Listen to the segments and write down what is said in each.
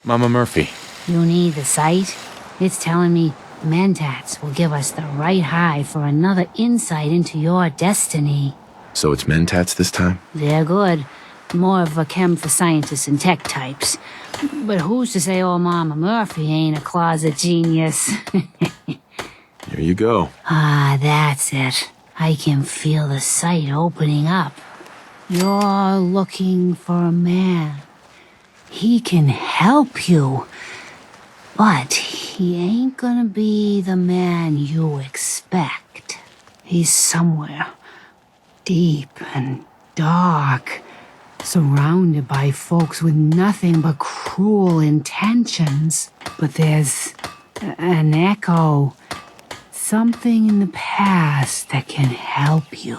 Mama Murphy. You need the sight? It's telling me Mentats will give us the right high for another insight into your destiny. So it's Mentats this time? They're good. More of a chem for scientists and tech types. But who's to say old Mama Murphy ain't a closet genius? Here you go. Ah, that's it. I can feel the sight opening up. You're looking for a man. He can help you. But he ain't gonna be the man you expect. He's somewhere deep and dark, surrounded by folks with nothing but cruel intentions. But there's an echo, something in the past that can help you.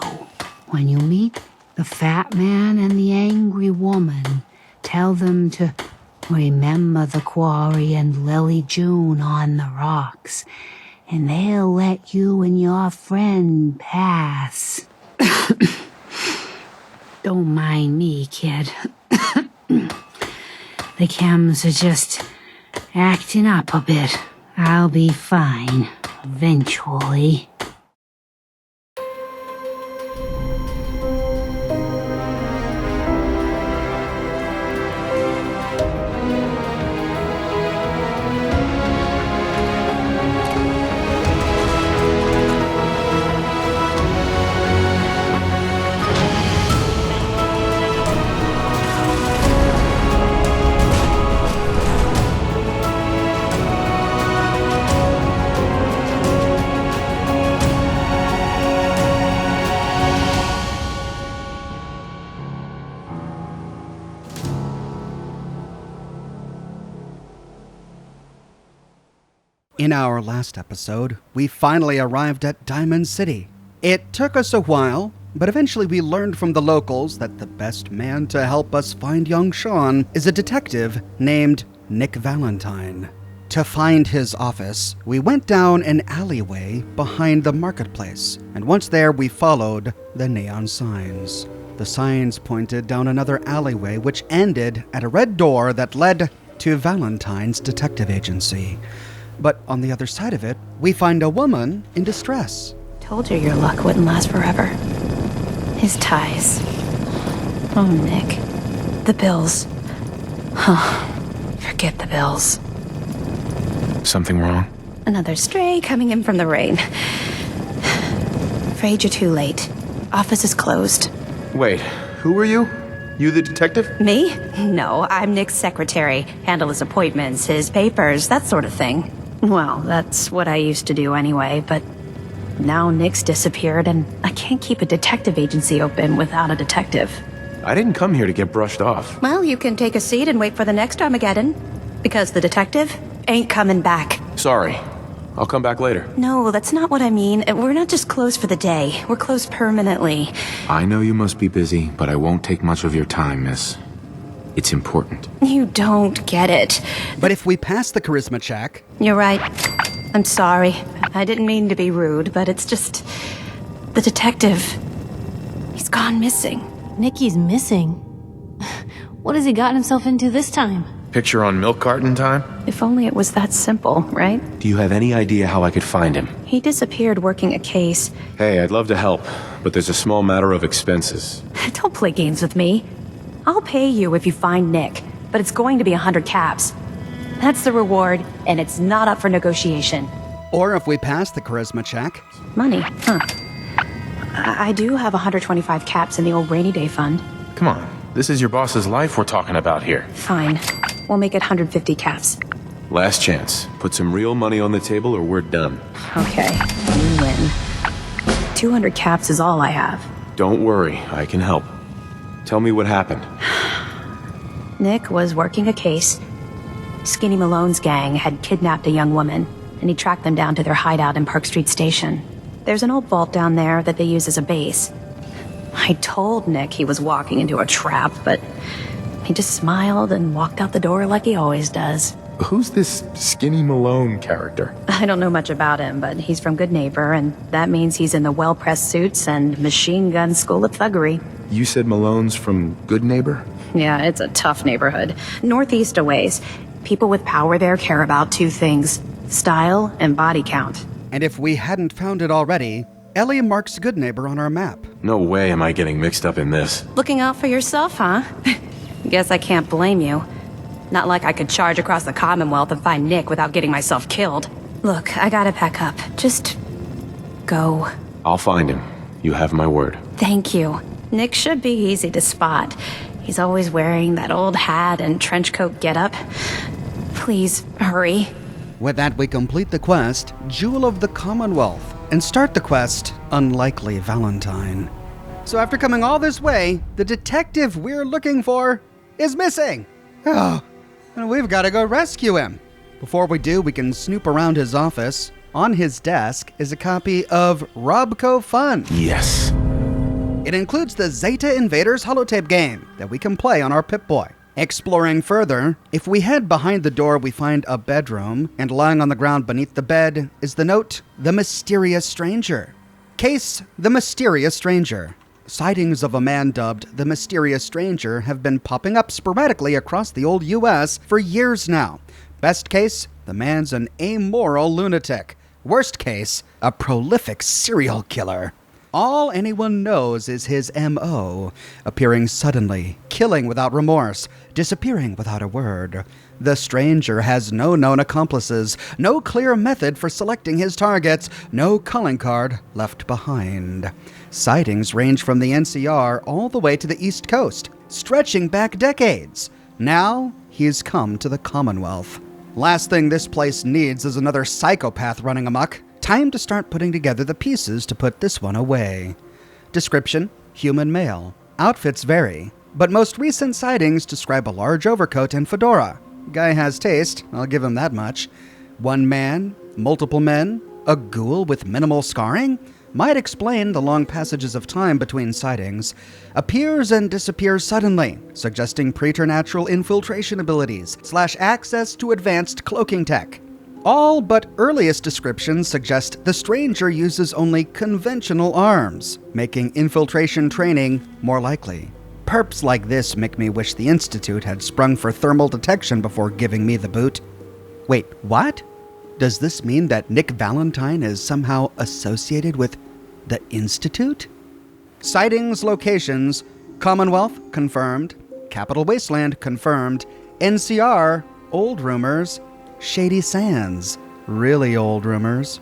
When you meet the fat man and the angry woman, tell them to remember the quarry and Lily June on the rocks, and they'll let you and your friend pass. Don't mind me, kid. The chems are just acting up a bit. I'll be fine, eventually. In our last episode, we finally arrived at Diamond City. It took us a while, but eventually we learned from the locals that the best man to help us find young Sean is a detective named Nick Valentine. To find his office, we went down an alleyway behind the marketplace, and once there we followed the neon signs. The signs pointed down another alleyway which ended at a red door that led to Valentine's detective agency. But on the other side of it, we find a woman in distress. Told you your luck wouldn't last forever. His ties. Oh, Nick. The bills. Huh. Forget the bills. Something wrong? Another stray coming in from the rain. Afraid you're too late. Office is closed. Wait, who are you? You the detective? Me? No, I'm Nick's secretary. Handle his appointments, his papers, that sort of thing. Well, that's what I used to do anyway, but now Nick's disappeared and I can't keep a detective agency open without a detective. I didn't come here to get brushed off. Well, you can take a seat and wait for the next Armageddon. Because the detective ain't coming back. Sorry. I'll come back later. No, that's not what I mean. We're not just closed for the day. We're closed permanently. I know you must be busy, but I won't take much of your time, miss. It's important. You don't get it. But if we pass the charisma check... You're right. I'm sorry. I didn't mean to be rude, but it's just... The detective... He's gone missing. Nicky's missing? What has he gotten himself into this time? Picture on milk carton time? If only it was that simple, right? Do you have any idea how I could find him? He disappeared working a case. Hey, I'd love to help, but there's a small matter of expenses. Don't play games with me. I'll pay you if you find Nick, but it's going to be 100 caps. That's the reward, and it's not up for negotiation. Or if we pass the charisma check... Money, huh? I do have 125 caps in the old rainy day fund. Come on, this is your boss's life we're talking about here. Fine. We'll make it 150 caps. Last chance. Put some real money on the table or we're done. Okay, you win. 200 caps is all I have. Don't worry, I can help. Tell me what happened. Nick was working a case. Skinny Malone's gang had kidnapped a young woman, and he tracked them down to their hideout in Park Street Station. There's an old vault down there that they use as a base. I told Nick he was walking into a trap, but he just smiled and walked out the door like he always does. Who's this Skinny Malone character? I don't know much about him, but he's from Good Neighbor, and that means he's in the well-pressed suits and machine gun school of thuggery. You said Malone's from Good Neighbor? Yeah, it's a tough neighborhood. Northeast a ways. People with power there care about two things: style and body count. And if we hadn't found it already, Ellie marks Goodneighbor on our map. No way am I getting mixed up in this. Looking out for yourself, huh? Guess I can't blame you. Not like I could charge across the Commonwealth and find Nick without getting myself killed. Look, I gotta pack up. Just go. I'll find him. You have my word. Thank you. Nick should be easy to spot. He's always wearing that old hat and trench coat getup. Please, hurry. With that, we complete the quest, Jewel of the Commonwealth, and start the quest, Unlikely Valentine. So after coming all this way, the detective we're looking for is missing. Oh, and we've got to go rescue him. Before we do, we can snoop around his office. On his desk is a copy of Robco Fun. Yes. It includes the Zeta Invaders holotape game that we can play on our Pip-Boy. Exploring further, if we head behind the door, we find a bedroom, and lying on the ground beneath the bed is the note, The Mysterious Stranger. Case, The Mysterious Stranger. Sightings of a man dubbed The Mysterious Stranger have been popping up sporadically across the old US for years now. Best case, the man's an amoral lunatic. Worst case, a prolific serial killer. All anyone knows is his M.O., appearing suddenly, killing without remorse, disappearing without a word. The stranger has no known accomplices, no clear method for selecting his targets, no calling card left behind. Sightings range from the NCR all the way to the East Coast, stretching back decades. Now, he's come to the Commonwealth. Last thing this place needs is another psychopath running amok. Time to start putting together the pieces to put this one away. Description: human male. Outfits vary, but most recent sightings describe a large overcoat and fedora. Guy has taste, I'll give him that much. One man, multiple men, a ghoul with minimal scarring? Might explain the long passages of time between sightings. Appears and disappears suddenly, suggesting preternatural infiltration abilities / access to advanced cloaking tech. All but earliest descriptions suggest the stranger uses only conventional arms, making infiltration training more likely. Perps like this make me wish the Institute had sprung for thermal detection before giving me the boot. Wait, what? Does this mean that Nick Valentine is somehow associated with the Institute? Sightings, locations: Commonwealth, confirmed. Capital Wasteland, confirmed. NCR, old rumors. Shady Sands, really old rumors.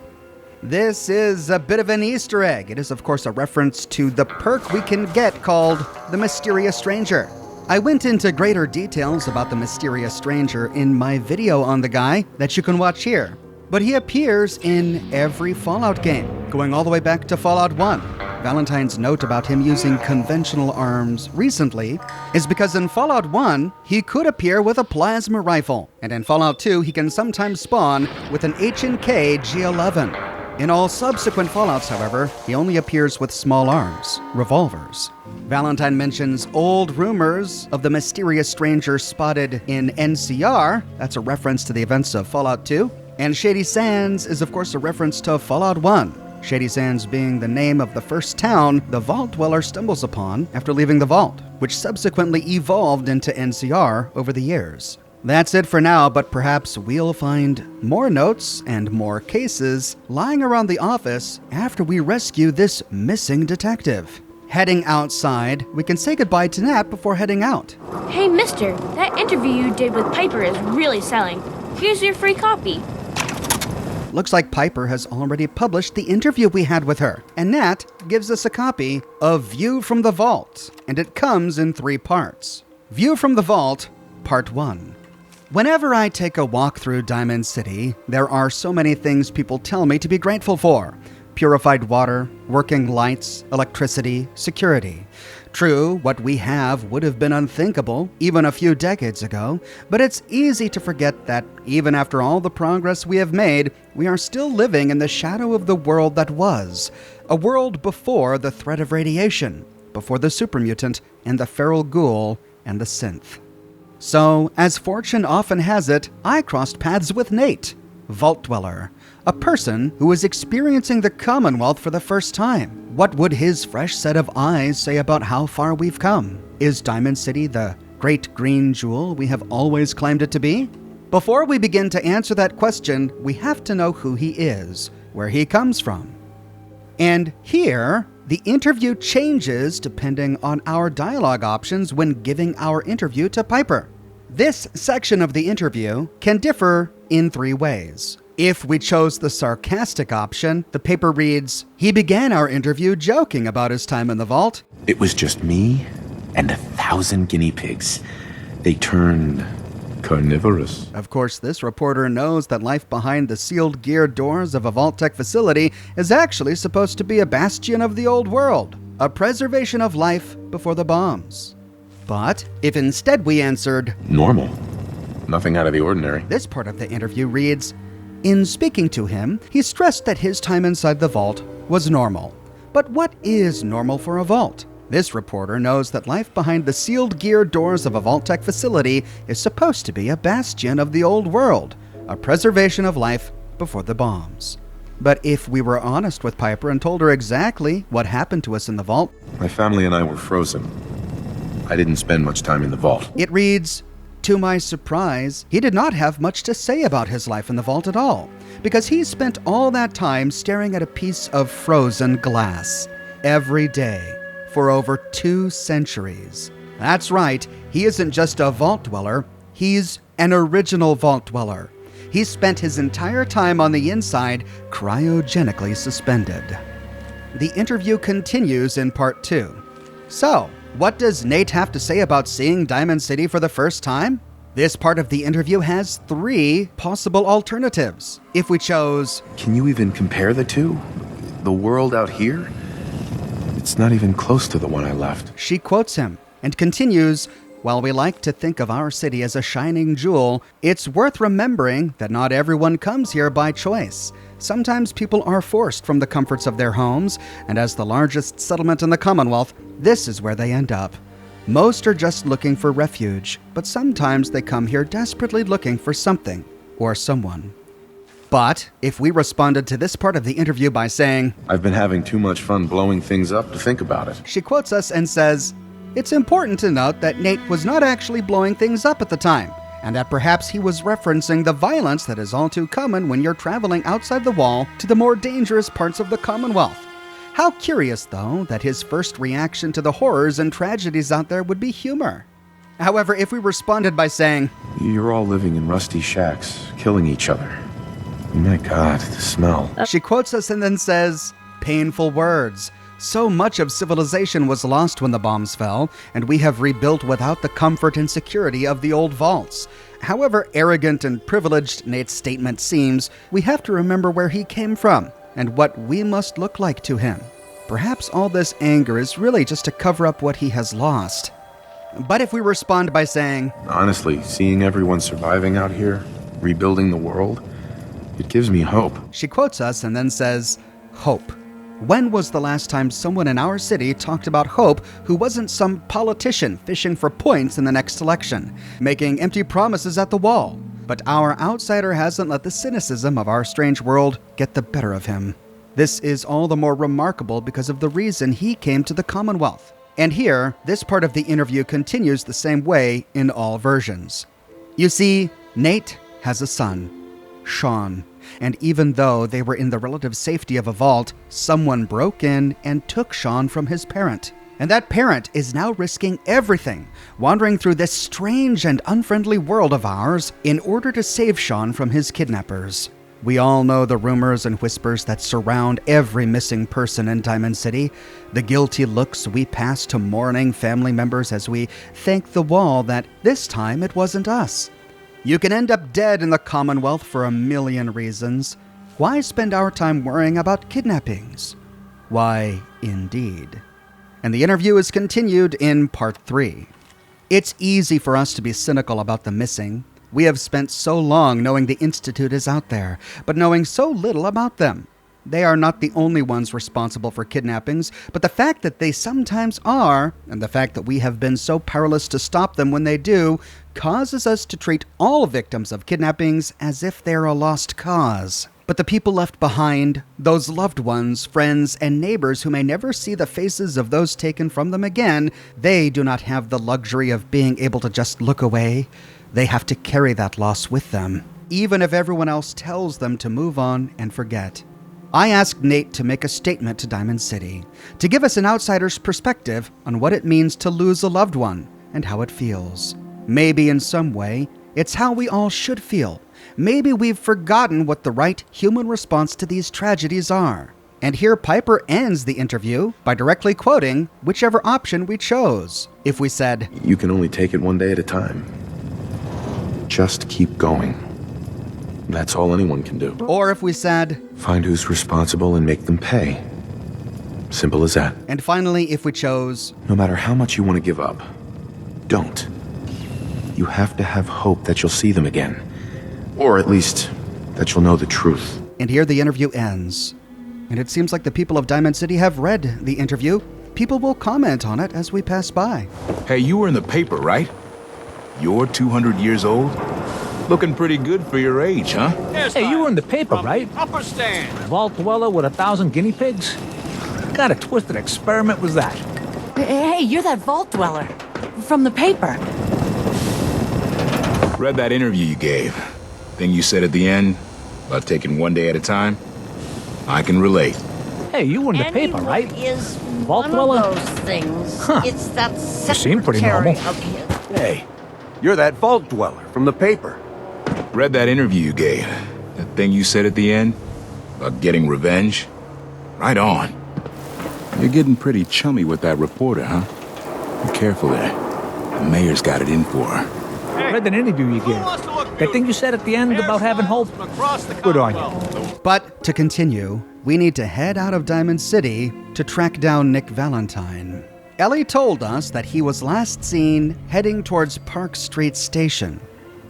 This is a bit of an Easter egg. It is, of course, a reference to the perk we can get called the Mysterious Stranger. I went into greater details about the Mysterious Stranger in my video on the guy that you can watch here. But he appears in every Fallout game, going all the way back to Fallout 1. Valentine's note about him using conventional arms recently is because in Fallout 1, he could appear with a plasma rifle, and in Fallout 2, he can sometimes spawn with an H&K G11. In all subsequent Fallouts, however, he only appears with small arms, revolvers. Valentine mentions old rumors of the mysterious stranger spotted in NCR. That's a reference to the events of Fallout 2. And Shady Sands is, of course, a reference to Fallout 1. Shady Sands being the name of the first town the Vault Dweller stumbles upon after leaving the Vault, which subsequently evolved into NCR over the years. That's it for now, but perhaps we'll find more notes and more cases lying around the office after we rescue this missing detective. Heading outside, we can say goodbye to Nat before heading out. Hey, mister, that interview you did with Piper is really selling. Here's your free copy. Looks like Piper has already published the interview we had with her, and Nat gives us a copy of View from the Vault, and it comes in 3 parts. View from the Vault, Part 1. Whenever I take a walk through Diamond City, there are so many things people tell me to be grateful for. Purified water, working lights, electricity, security. True, what we have would have been unthinkable even a few decades ago, but it's easy to forget that even after all the progress we have made, we are still living in the shadow of the world that was. A world before the threat of radiation, before the supermutant and the feral ghoul and the synth. So, as fortune often has it, I crossed paths with Nate, Vault Dweller, a person who is experiencing the Commonwealth for the first time. What would his fresh set of eyes say about how far we've come? Is Diamond City the great green jewel we have always claimed it to be? Before we begin to answer that question, we have to know who he is, where he comes from. And here, the interview changes depending on our dialogue options when giving our interview to Piper. This section of the interview can differ in 3 ways. If we chose the sarcastic option, the paper reads, "He began our interview joking about his time in the vault." It was just me and 1,000 guinea pigs. They turned carnivorous. Of course, this reporter knows that life behind the sealed gear doors of a Vault-Tec facility is actually supposed to be a bastion of the old world, a preservation of life before the bombs. But if instead we answered Normal. Nothing out of the ordinary. this part of the interview reads, in speaking to him, he stressed that his time inside the vault was normal. But what is normal for a vault? This reporter knows that life behind the sealed gear doors of a Vault-Tec facility is supposed to be a bastion of the old world, a preservation of life before the bombs. But if we were honest with Piper and told her exactly what happened to us in the vault, My family and I were frozen. I didn't spend much time in the vault. it reads, to my surprise, he did not have much to say about his life in the vault at all, because he spent all that time staring at a piece of frozen glass every day for over 2 centuries. That's right, he isn't just a vault dweller, he's an original vault dweller. He spent his entire time on the inside cryogenically suspended. The interview continues in part 2. So, what does Nate have to say about seeing Diamond City for the first time? This part of the interview has 3 possible alternatives. If we chose, Can you even compare the two? The world out here? It's not even close to the one I left. she quotes him and continues, while we like to think of our city as a shining jewel, it's worth remembering that not everyone comes here by choice. Sometimes people are forced from the comforts of their homes, and as the largest settlement in the Commonwealth, this is where they end up. Most are just looking for refuge, but sometimes they come here desperately looking for something or someone. But if we responded to this part of the interview by saying, I've been having too much fun blowing things up to think about it. she quotes us and says, it's important to note that Nate was not actually blowing things up at the time, and that perhaps he was referencing the violence that is all too common when you're traveling outside the wall to the more dangerous parts of the Commonwealth. How curious, though, that his first reaction to the horrors and tragedies out there would be humor. However, if we responded by saying, You're all living in rusty shacks, killing each other. My God, the smell. she quotes us and then says, painful words. So much of civilization was lost when the bombs fell, and we have rebuilt without the comfort and security of the old vaults. However arrogant and privileged Nate's statement seems, we have to remember where he came from and what we must look like to him. Perhaps all this anger is really just to cover up what he has lost. But if we respond by saying, Honestly, seeing everyone surviving out here, rebuilding the world, it gives me hope. she quotes us and then says, hope. When was the last time someone in our city talked about hope who wasn't some politician fishing for points in the next election, making empty promises at the wall? But our outsider hasn't let the cynicism of our strange world get the better of him. This is all the more remarkable because of the reason he came to the Commonwealth. And here, this part of the interview continues the same way in all versions. You see, Nate has a son, Sean. And even though they were in the relative safety of a vault, someone broke in and took Sean from his parent. And that parent is now risking everything, wandering through this strange and unfriendly world of ours in order to save Sean from his kidnappers. We all know the rumors and whispers that surround every missing person in Diamond City, the guilty looks we pass to mourning family members as we thank the wall that this time it wasn't us. You can end up dead in the Commonwealth for a million reasons. Why spend our time worrying about kidnappings? Why, indeed. And the interview is continued in part 3. It's easy for us to be cynical about the missing. We have spent so long knowing the Institute is out there, but knowing so little about them. They are not the only ones responsible for kidnappings, but the fact that they sometimes are, and the fact that we have been so powerless to stop them when they do, causes us to treat all victims of kidnappings as if they're a lost cause. But the people left behind, those loved ones, friends, and neighbors who may never see the faces of those taken from them again, they do not have the luxury of being able to just look away. They have to carry that loss with them, even if everyone else tells them to move on and forget. I asked Nate to make a statement to Diamond City, to give us an outsider's perspective on what it means to lose a loved one and how it feels. Maybe in some way, it's how we all should feel. Maybe we've forgotten what the right human response to these tragedies are. And here Piper ends the interview by directly quoting whichever option we chose. If we said, You can only take it one day at a time. Just keep going. That's all anyone can do. or if we said, Find who's responsible and make them pay. Simple as that. and finally, if we chose, No matter how much you want to give up, don't. You have to have hope that you'll see them again. Or at least, that you'll know the truth. and here the interview ends. And it seems like the people of Diamond City have read the interview. People will comment on it as we pass by. Hey, you were in the paper, right? You're 200 years old? Looking pretty good for your age, huh? Hey, you were in the paper, right? Upper stand. Vault dweller with 1,000 guinea pigs? What kind of twisted experiment was that? Hey, you're that vault dweller from the paper. Read that interview you gave. Thing you said at the end about taking one day at a time. I can relate. Hey, you were in the paper, right? Is Vault one dweller? of those things. Huh. It's that You seem pretty secretary normal. of his. Hey, you're that vault dweller from the paper. Read that interview you gave. That thing you said at the end about getting revenge. Right on. You're getting pretty chummy with that reporter, huh? Be careful there. The mayor's got it in for her. I read that interview you gave. That thing you said at the end about having hope. Good on you. But to continue, we need to head out of Diamond City to track down Nick Valentine. Ellie told us that he was last seen heading towards Park Street Station.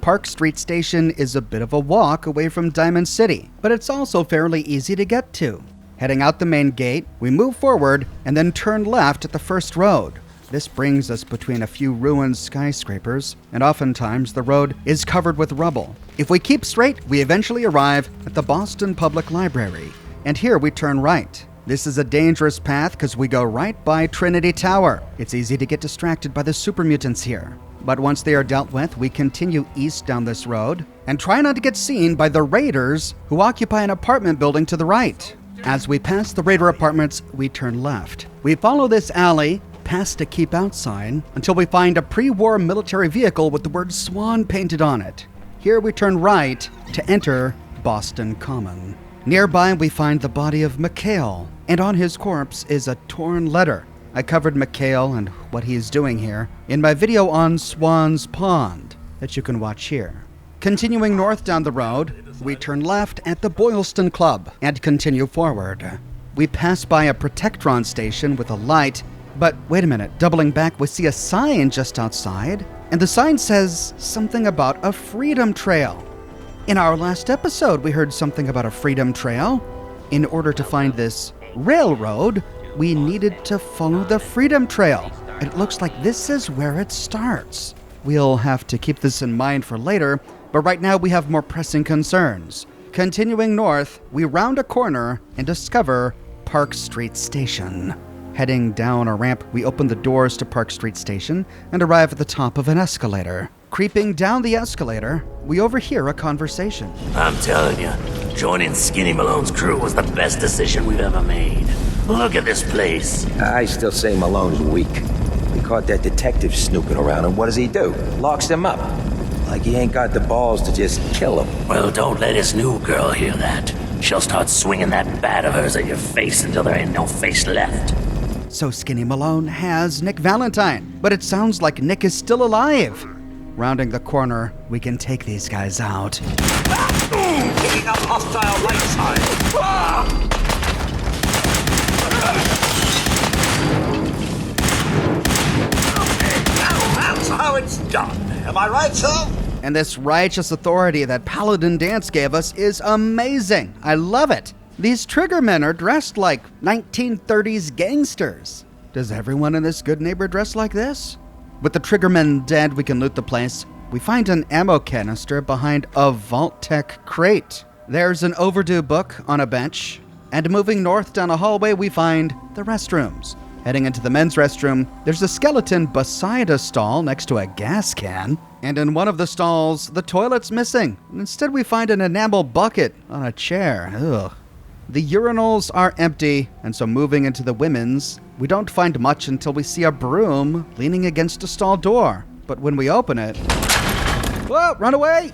Park Street Station is a bit of a walk away from Diamond City, but it's also fairly easy to get to. Heading out the main gate, we move forward and then turn left at the first road. This brings us between a few ruined skyscrapers, and oftentimes the road is covered with rubble. If we keep straight, we eventually arrive at the Boston Public Library, and here we turn right. This is a dangerous path because we go right by Trinity Tower. It's easy to get distracted by the super mutants here. But once they are dealt with, we continue east down this road and try not to get seen by the raiders who occupy an apartment building to the right. As we pass the raider apartments, we turn left. We follow this alley past a keep out sign until we find a pre-war military vehicle with the word Swan painted on it. Here we turn right to enter Boston Common. Nearby we find the body of McHale, and on his corpse is a torn letter. I covered McHale and what he is doing here in my video on Swan's Pond that you can watch here. Continuing north down the road, we turn left at the Boylston Club and continue forward. We pass by a Protectron station with a light, but wait a minute, doubling back, we see a sign just outside, and the sign says something about a freedom trail. In our last episode, we heard something about a freedom trail. In order to find this railroad, we needed to follow the freedom trail. It looks like this is where it starts. We'll have to keep this in mind for later, but right now we have more pressing concerns. Continuing north, we round a corner and discover Park Street Station. Heading down a ramp, we open the doors to Park Street Station and arrive at the top of an escalator. Creeping down the escalator, we overhear a conversation. I'm telling you, joining Skinny Malone's crew was the best decision we've ever made. Look at this place. I still say Malone's weak. We caught that detective snooping around, and what does he do? Locks him up. Like he ain't got the balls to just kill him. Well, don't let his new girl hear that. She'll start swinging that bat of hers at your face until there ain't no face left. So Skinny Malone has Nick Valentine, but it sounds like Nick is still alive. Rounding the corner, we can take these guys out. Picking up hostile light sign. That's how it's done. Am I right, sir? And this righteous authority that Paladin Dance gave us is amazing. I love it. These triggermen are dressed like 1930s gangsters. Does everyone in this good neighbor dress like this? With the triggermen dead, we can loot the place. We find an ammo canister behind a Vault-Tec crate. There's an overdue book on a bench. And moving north down a hallway, we find the restrooms. Heading into the men's restroom, there's a skeleton beside a stall next to a gas can. And in one of the stalls, the toilet's missing. Instead, we find an enamel bucket on a chair. Ugh. The urinals are empty, and so moving into the women's, we don't find much until we see a broom leaning against a stall door. But when we open it... Whoa, run away!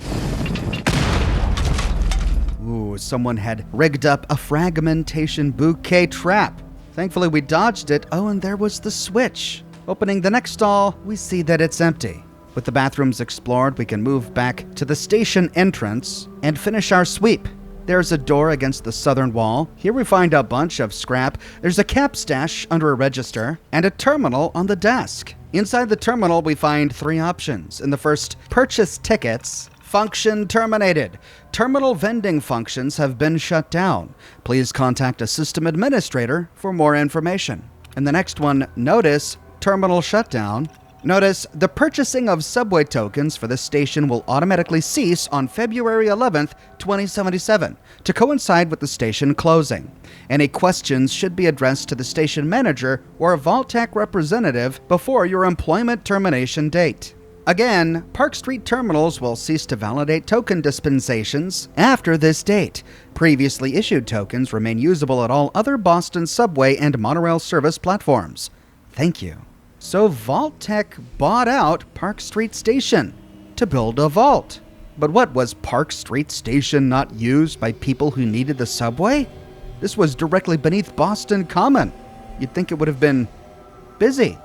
Ooh, someone had rigged up a fragmentation bouquet trap. Thankfully, we dodged it. Oh, and there was the switch. Opening the next stall, we see that it's empty. With the bathrooms explored, we can move back to the station entrance and finish our sweep. There's a door against the southern wall. Here we find a bunch of scrap. There's a cap stash under a register and a terminal on the desk. Inside the terminal, we find 3 options. In the first, purchase tickets. Function terminated. Terminal vending functions have been shut down. Please contact a system administrator for more information. And the next one, notice, terminal shutdown. Notice, the purchasing of subway tokens for this station will automatically cease on February 11th, 2077, to coincide with the station closing. Any questions should be addressed to the station manager or a Vault-Tec representative before your employment termination date. Again, Park Street terminals will cease to validate token dispensations after this date. Previously issued tokens remain usable at all other Boston subway and monorail service platforms. Thank you. So Vault-Tec bought out Park Street Station to build a vault. But what, was Park Street Station not used by people who needed the subway? This was directly beneath Boston Common. You'd think it would have been busy.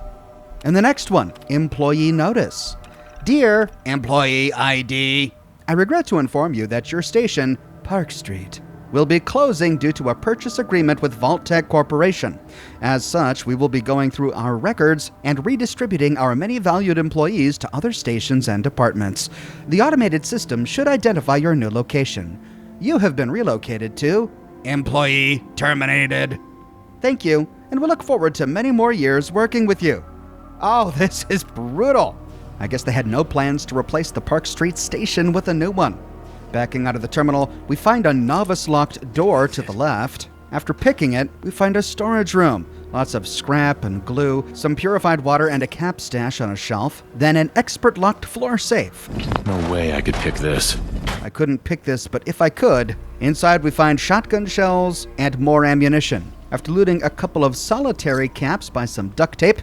And the next one, employee notice. Dear Employee ID, I regret to inform you that your station, Park Street, will be closing due to a purchase agreement with Vault-Tec Corporation. As such, we will be going through our records and redistributing our many valued employees to other stations and departments. The automated system should identify your new location. You have been relocated to Employee Terminated. Thank you, and we look forward to many more years working with you. Oh, this is brutal. I guess they had no plans to replace the Park Street station with a new one. Backing out of the terminal, we find a novice-locked door to the left. After picking it, we find a storage room. Lots of scrap and glue, some purified water, and a cap stash on a shelf. Then an expert-locked floor safe. No way I could pick this. I couldn't pick this, but if I could, inside we find shotgun shells and more ammunition. After looting a couple of solitary caps by some duct tape,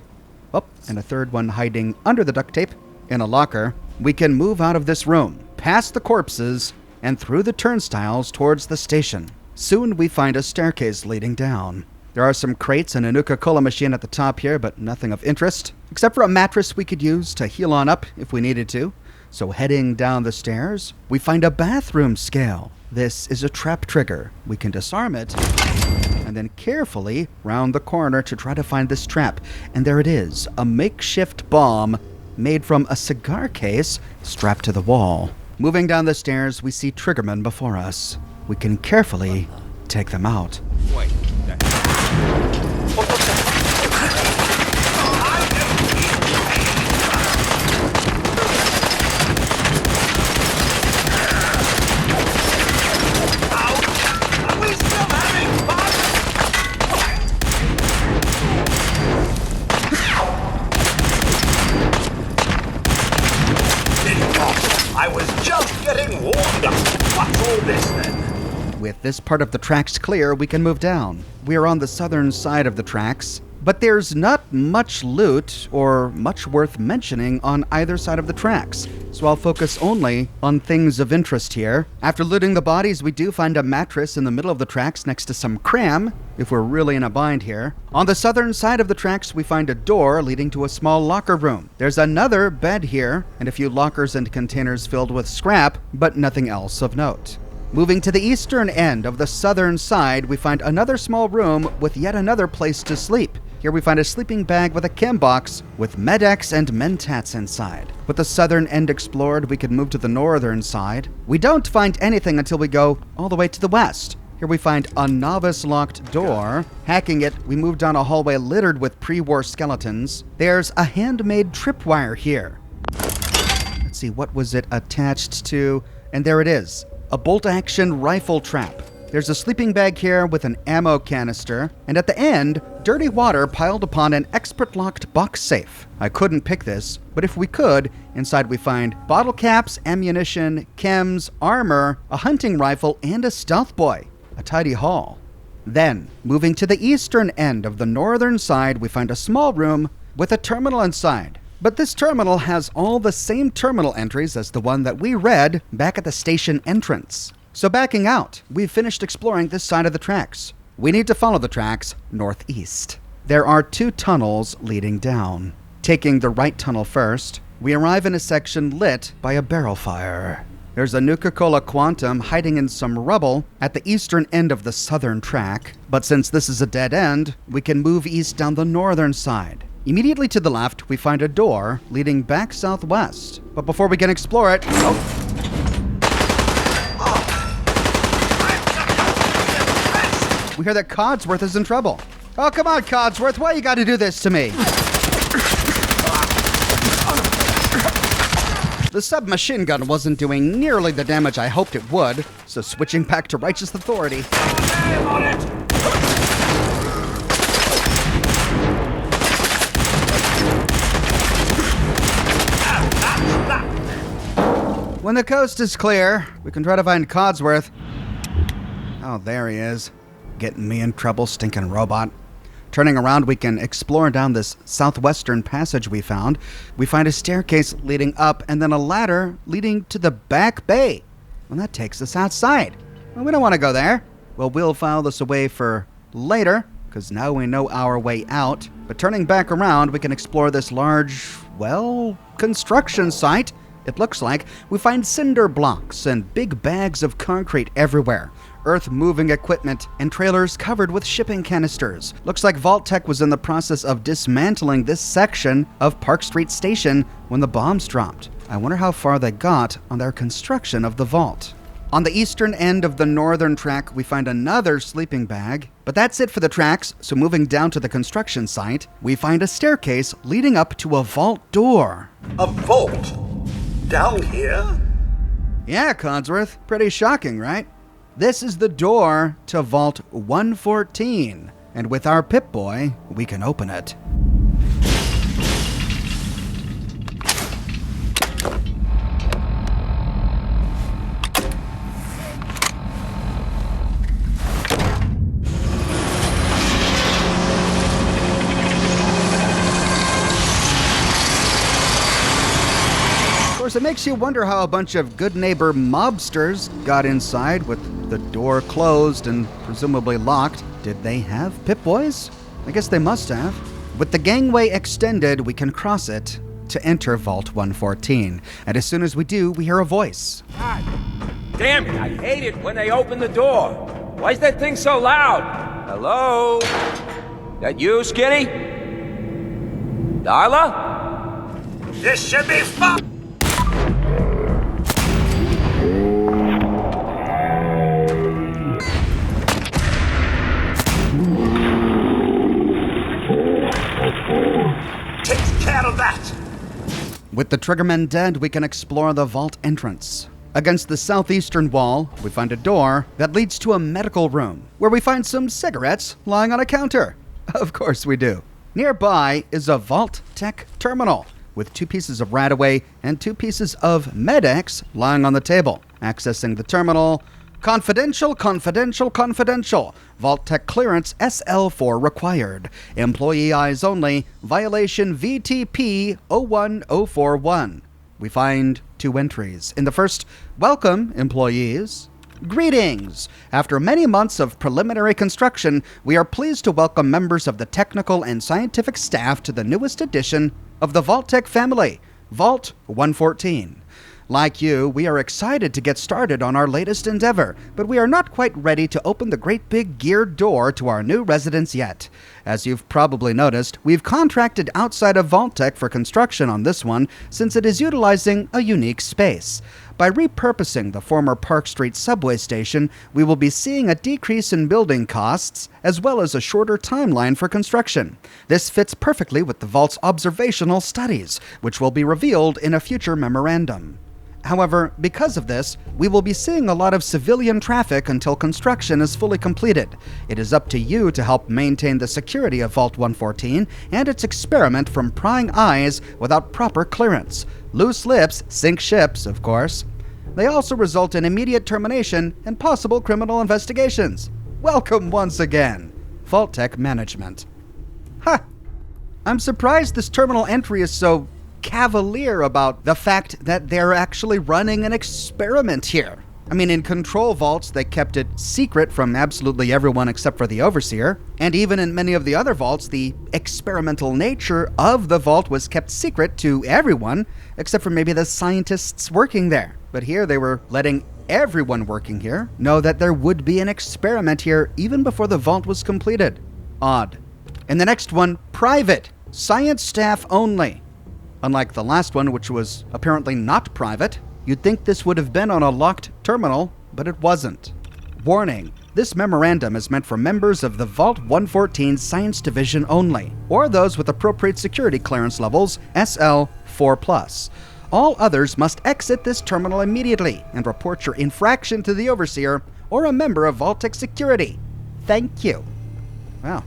and a third one hiding under the duct tape in a locker, we can move out of this room, past the corpses, and through the turnstiles towards the station. Soon we find a staircase leading down. There are some crates and a Nuka-Cola machine at the top here, but nothing of interest, except for a mattress we could use to heal on up if we needed to. So heading down the stairs, we find a bathroom scale. This is a trap trigger. We can disarm it, and then carefully round the corner to try to find this trap. And there it is, a makeshift bomb made from a cigar case strapped to the wall. Moving down the stairs, we see triggermen before us. We can carefully take them out. Wait. I was just getting warmed up. What's all this then? With this part of the tracks clear, we can move down. We are on the southern side of the tracks, but there's not much loot or much worth mentioning on either side of the tracks, so I'll focus only on things of interest here. After looting the bodies, we do find a mattress in the middle of the tracks next to some cram, if we're really in a bind here. On the southern side of the tracks, we find a door leading to a small locker room. There's another bed here, and a few lockers and containers filled with scrap, but nothing else of note. Moving to the eastern end of the southern side, we find another small room with yet another place to sleep. Here we find a sleeping bag with a chem box with Medex and Mentats inside. With the southern end explored, we can move to the northern side. We don't find anything until we go all the way to the west. Here we find a novice-locked door. Hacking it, we move down a hallway littered with pre-war skeletons. There's a handmade tripwire here. Let's see, what was it attached to? And there it is, a bolt-action rifle trap. There's a sleeping bag here with an ammo canister, and at the end, dirty water piled upon an expert-locked box safe. I couldn't pick this, but if we could, inside we find bottle caps, ammunition, chems, armor, a hunting rifle, and a stealth boy. A tidy haul. Then, moving to the eastern end of the northern side, we find a small room with a terminal inside. But this terminal has all the same terminal entries as the one that we read back at the station entrance. So backing out, we've finished exploring this side of the tracks. We need to follow the tracks northeast. There are 2 tunnels leading down. Taking the right tunnel first, we arrive in a section lit by a barrel fire. There's a Nuka-Cola Quantum hiding in some rubble at the eastern end of the southern track, but since this is a dead end, we can move east down the northern side. Immediately to the left, we find a door leading back southwest. But before we can explore it... We hear that Codsworth is in trouble. Oh, come on, Codsworth, why you gotta do this to me? The submachine gun wasn't doing nearly the damage I hoped it would, so switching back to Righteous Authority. When the coast is clear, we can try to find Codsworth. Oh, there he is. Getting me in trouble, stinking robot. Turning around, we can explore down this southwestern passage we found. We find a staircase leading up and then a ladder leading to the back bay. And that takes us outside. Well, we don't want to go there. Well, we'll file this away for later, because now we know our way out. But turning back around, we can explore this large, well, construction site. It looks like we find cinder blocks and big bags of concrete everywhere. Earth-moving equipment and trailers covered with shipping canisters. Looks like Vault-Tec was in the process of dismantling this section of Park Street Station when the bombs dropped. I wonder how far they got on their construction of the vault. On the eastern end of the northern track, we find another sleeping bag. But that's it for the tracks, so moving down to the construction site, we find a staircase leading up to a vault door. A vault? Down here? Yeah, Codsworth. Pretty shocking, right? This is the door to Vault 114, and with our Pip-Boy, we can open it. Of course, it makes you wonder how a bunch of good neighbor mobsters got inside with the door closed and presumably locked. Did they have Pip-Boys? I guess they must have. With the gangway extended, we can cross it to enter Vault 114. And as soon as we do, we hear a voice. God damn it, I hate it when they open the door. Why is that thing so loud? Hello? That you, Skinny? Darla? This should be fun! Takes care of that! With the triggermen dead, we can explore the vault entrance. Against the southeastern wall, we find a door that leads to a medical room, where we find some cigarettes lying on a counter. Of course we do. Nearby is a Vault-Tec Terminal, with 2 pieces of Radaway and 2 pieces of Med-X lying on the table. Accessing the terminal, confidential. Vault-Tec clearance SL4 required. Employee eyes only. Violation VTP 01041. We find 2 entries. In the first, welcome, employees. Greetings! After many months of preliminary construction, we are pleased to welcome members of the technical and scientific staff to the newest edition of the Vault-Tec family, Vault 114. Like you, we are excited to get started on our latest endeavor, but we are not quite ready to open the great big geared door to our new residence yet. As you've probably noticed, we've contracted outside of Vault-Tec for construction on this one, since it is utilizing a unique space. By repurposing the former Park Street subway station, we will be seeing a decrease in building costs, as well as a shorter timeline for construction. This fits perfectly with the Vault's observational studies, which will be revealed in a future memorandum. However, because of this, we will be seeing a lot of civilian traffic until construction is fully completed. It is up to you to help maintain the security of Vault 114 and its experiment from prying eyes without proper clearance. Loose lips sink ships, of course. They also result in immediate termination and possible criminal investigations. Welcome once again, Vault-Tec Management. Huh. I'm surprised this terminal entry is so cavalier about the fact that they're actually running an experiment here. I mean, in control vaults, they kept it secret from absolutely everyone except for the Overseer. And even in many of the other vaults, the experimental nature of the vault was kept secret to everyone, except for maybe the scientists working there. But here they were letting everyone working here know that there would be an experiment here even before the vault was completed. Odd. And the next one, private. Science staff only. Unlike the last one, which was apparently not private, you'd think this would have been on a locked terminal, but it wasn't. Warning, this memorandum is meant for members of the Vault 114 Science Division only, or those with appropriate security clearance levels, SL 4+. All others must exit this terminal immediately and report your infraction to the Overseer or a member of Vault-Tec Security. Thank you. Wow.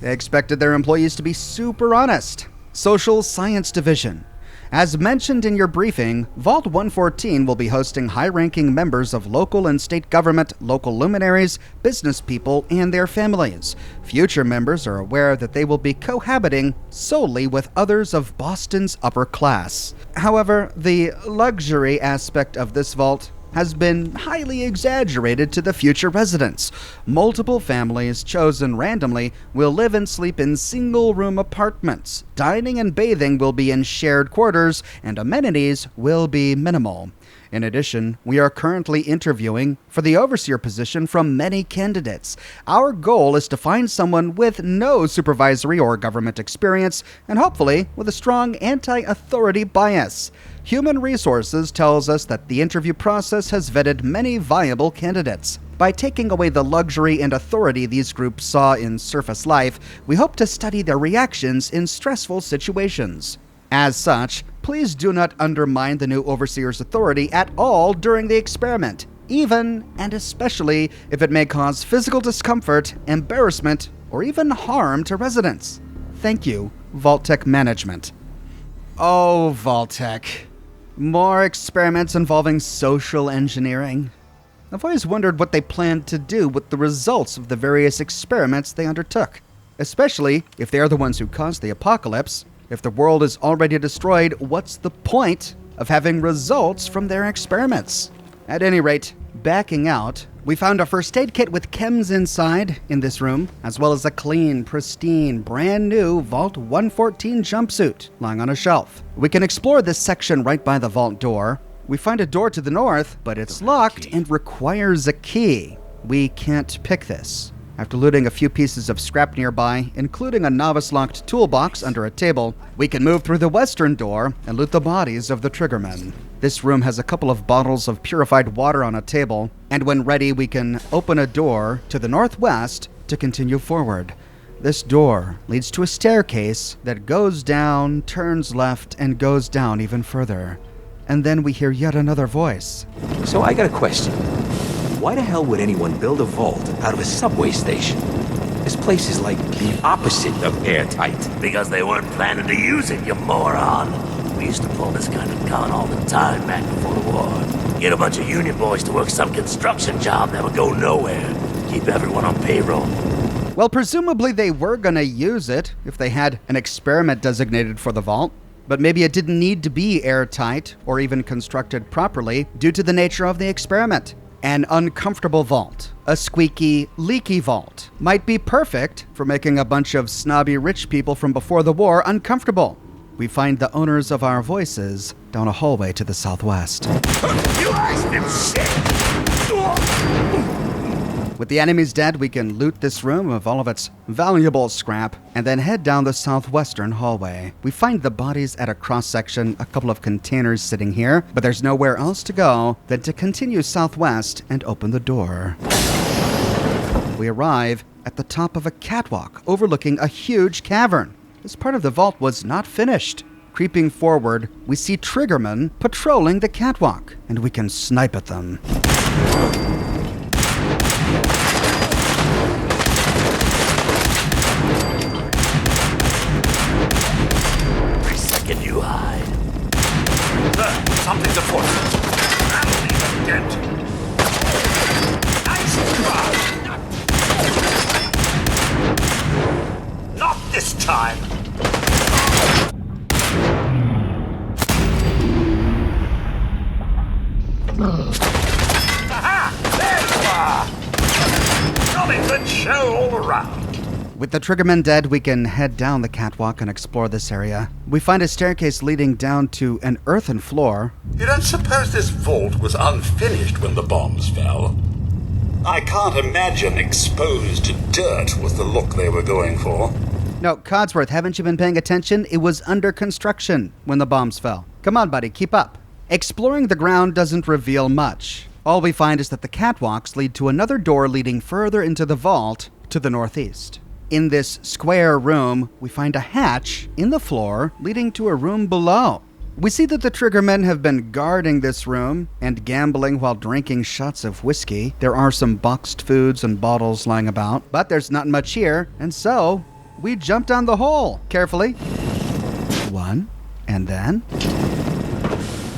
They expected their employees to be super honest. Social Science Division. As mentioned in your briefing, Vault 114 will be hosting high-ranking members of local and state government, local luminaries, business people, and their families. Future members are aware that they will be cohabiting solely with others of Boston's upper class. However, the luxury aspect of this vault has been highly exaggerated to the future residents. Multiple families chosen randomly will live and sleep in single-room apartments. Dining and bathing will be in shared quarters, and amenities will be minimal. In addition, we are currently interviewing for the Overseer position from many candidates. Our goal is to find someone with no supervisory or government experience, and hopefully with a strong anti-authority bias. Human Resources tells us that the interview process has vetted many viable candidates. By taking away the luxury and authority these groups saw in surface life, we hope to study their reactions in stressful situations. As such, please do not undermine the new Overseer's authority at all during the experiment, even and especially if it may cause physical discomfort, embarrassment, or even harm to residents. Thank you, Vault-Tec Management. Oh, Vault-Tec. More experiments involving social engineering. I've always wondered what they planned to do with the results of the various experiments they undertook, especially if they are the ones who caused the apocalypse. If the world is already destroyed, what's the point of having results from their experiments? At any rate, backing out, we found a first aid kit with chems inside in this room, as well as a clean, pristine, brand new Vault 114 jumpsuit lying on a shelf. We can explore this section right by the vault door. We find a door to the north, but it's locked and requires a key. We can't pick this. After looting a few pieces of scrap nearby, including a novice-locked toolbox under a table, we can move through the western door and loot the bodies of the triggermen. This room has a couple of bottles of purified water on a table, and when ready we can open a door to the northwest to continue forward. This door leads to a staircase that goes down, turns left, and goes down even further. And then we hear yet another voice. So I got a question. Why the hell would anyone build a vault out of a subway station? This place is like the opposite of airtight. Because they weren't planning to use it, you moron. We used to pull this kind of con all the time back before the war. Get a bunch of union boys to work some construction job that would go nowhere. Keep everyone on payroll. Well, presumably they were gonna use it if they had an experiment designated for the vault. But maybe it didn't need to be airtight or even constructed properly due to the nature of the experiment. An uncomfortable vault, a squeaky, leaky vault, might be perfect for making a bunch of snobby rich people from before the war uncomfortable. We find the owners of our voices down a hallway to the southwest. You asked him shit! With the enemies dead, we can loot this room of all of its valuable scrap and then head down the southwestern hallway. We find the bodies at a cross-section, a couple of containers sitting here, but there's nowhere else to go than to continue southwest and open the door. We arrive at the top of a catwalk overlooking a huge cavern. This part of the vault was not finished. creeping forward, we see triggermen patrolling the catwalk, and we can snipe at them. The second you hide. Something's afoot. That'll leave a dent. Nice try. Not this time. Aha! There you are! Jolly good show all around. With the triggermen dead, we can head down the catwalk and explore this area. We find a staircase leading down to an earthen floor. You don't suppose this vault was unfinished when the bombs fell? I can't imagine exposed dirt was the look they were going for. No, Codsworth, haven't you been paying attention? It was under construction when the bombs fell. Come on, buddy, keep up. Exploring the ground doesn't reveal much. All we find is that the catwalks lead to another door leading further into the vault to the northeast. In this square room, we find a hatch in the floor leading to a room below. We see that the triggermen have been guarding this room and gambling while drinking shots of whiskey. There are some boxed foods and bottles lying about, but there's not much here, and so we jump down the hole carefully. One, and then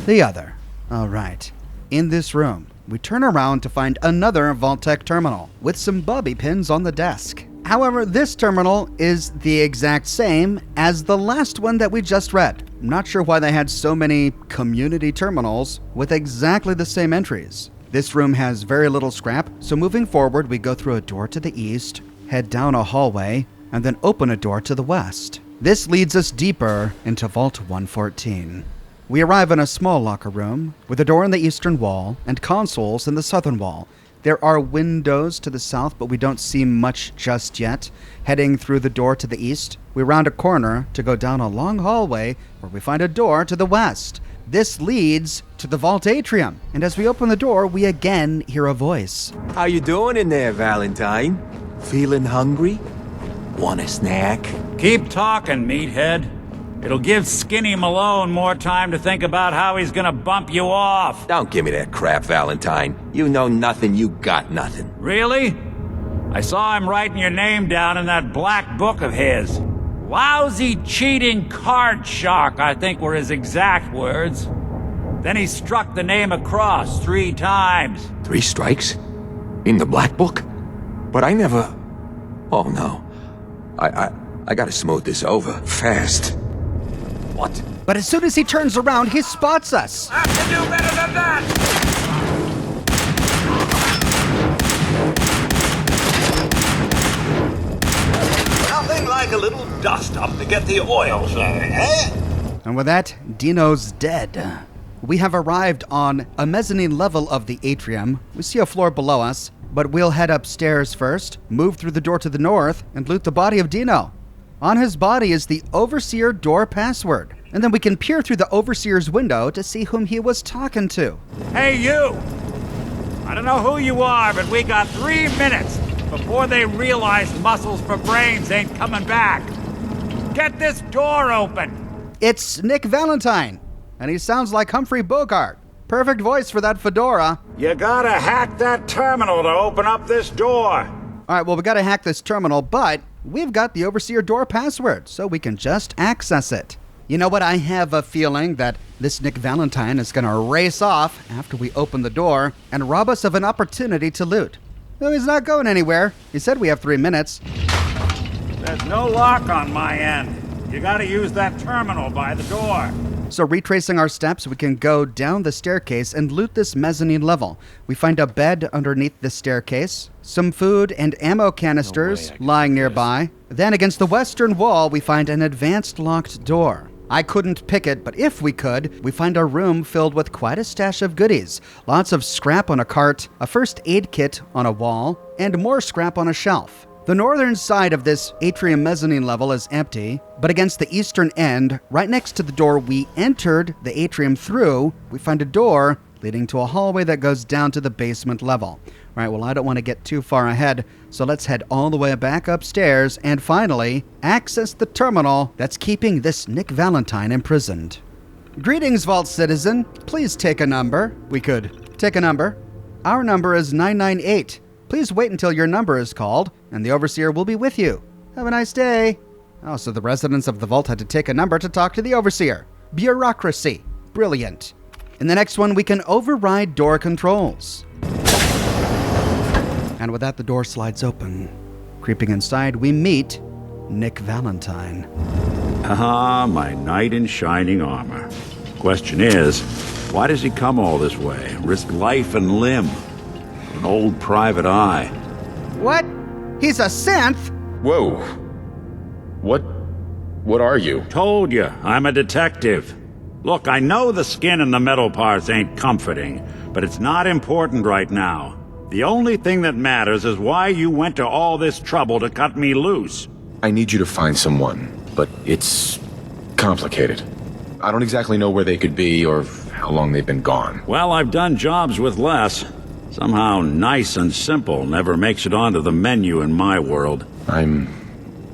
the other. All right. In this room, we turn around to find another Vault-Tec Terminal with some bobby pins on the desk. However, this terminal is the exact same as the last one that we just read. I'm not sure why they had so many community terminals with exactly the same entries. This room has very little scrap, so moving forward, we go through a door to the east, head down a hallway, and then open a door to the west. This leads us deeper into Vault 114. We arrive in a small locker room with a door in the eastern wall and consoles in the southern wall. There are windows to the south, but we don't see much just yet. Heading through the door to the east, we round a corner to go down a long hallway where we find a door to the west. This leads to the vault atrium, and as we open the door, we again hear a voice. How you doing in there, Valentine? Feeling hungry? Want a snack? Keep talking, meathead. It'll give Skinny Malone more time to think about how he's gonna bump you off. Don't give me that crap, Valentine. You know nothing, you got nothing. Really? I saw him writing your name down in that black book of his. Lousy, cheating card shark, I think were his exact words. Then he struck the name across 3 times. 3 strikes? In the black book? But I never... Oh no. I gotta smooth this over. Fast. What? But as soon as he turns around, he spots us. I can do better than that! Nothing like a little dust-up to get the oil flowing, eh? And with that, Dino's dead. We have arrived on a mezzanine level of the atrium. We see a floor below us, but we'll head upstairs first, move through the door to the north, and loot the body of Dino. On his body is the Overseer door password, and then we can peer through the Overseer's window to see whom he was talking to. Hey, you! I don't know who you are, but we got 3 minutes before they realize muscles for brains ain't coming back. Get this door open! It's Nick Valentine, and he sounds like Humphrey Bogart. Perfect voice for that fedora. You gotta hack that terminal to open up this door. All right, well, we gotta hack this terminal, but we've got the Overseer door password, so we can just access it. You know what? I have a feeling that this Nick Valentine is gonna race off after we open the door and rob us of an opportunity to loot. No, he's not going anywhere. He said we have 3 minutes. There's no lock on my end. You gotta use that terminal by the door. So retracing our steps, we can go down the staircase and loot this mezzanine level. We find a bed underneath the staircase, some food and ammo canisters lying nearby. Then against the western wall, we find an advanced locked door. I couldn't pick it, but if we could, we find a room filled with quite a stash of goodies. Lots of scrap on a cart, a first aid kit on a wall, and more scrap on a shelf. The northern side of this atrium mezzanine level is empty, but against the eastern end, right next to the door we entered the atrium through, we find a door leading to a hallway that goes down to the basement level. Right, well, I don't want to get too far ahead, so let's head all the way back upstairs and finally access the terminal that's keeping this Nick Valentine imprisoned. Greetings, Vault citizen. Please take a number. We could take a number. Our number is 998. Please wait until your number is called, and the overseer will be with you. Have a nice day. Oh, so the residents of the vault had to take a number to talk to the overseer. Bureaucracy. Brilliant. In the next one, we can override door controls. And with that, the door slides open. Creeping inside, we meet Nick Valentine. Ah, my knight in shining armor. Question is, why does he come all this way? Risk life and limb? An old private eye. What? He's a synth? Whoa. What are you? Told you, I'm a detective. Look, I know the skin and the metal parts ain't comforting, but it's not important right now. The only thing that matters is why you went to all this trouble to cut me loose. I need you to find someone, but it's complicated. I don't exactly know where they could be or how long they've been gone. Well, I've done jobs with less. Somehow nice and simple never makes it onto the menu in my world. I'm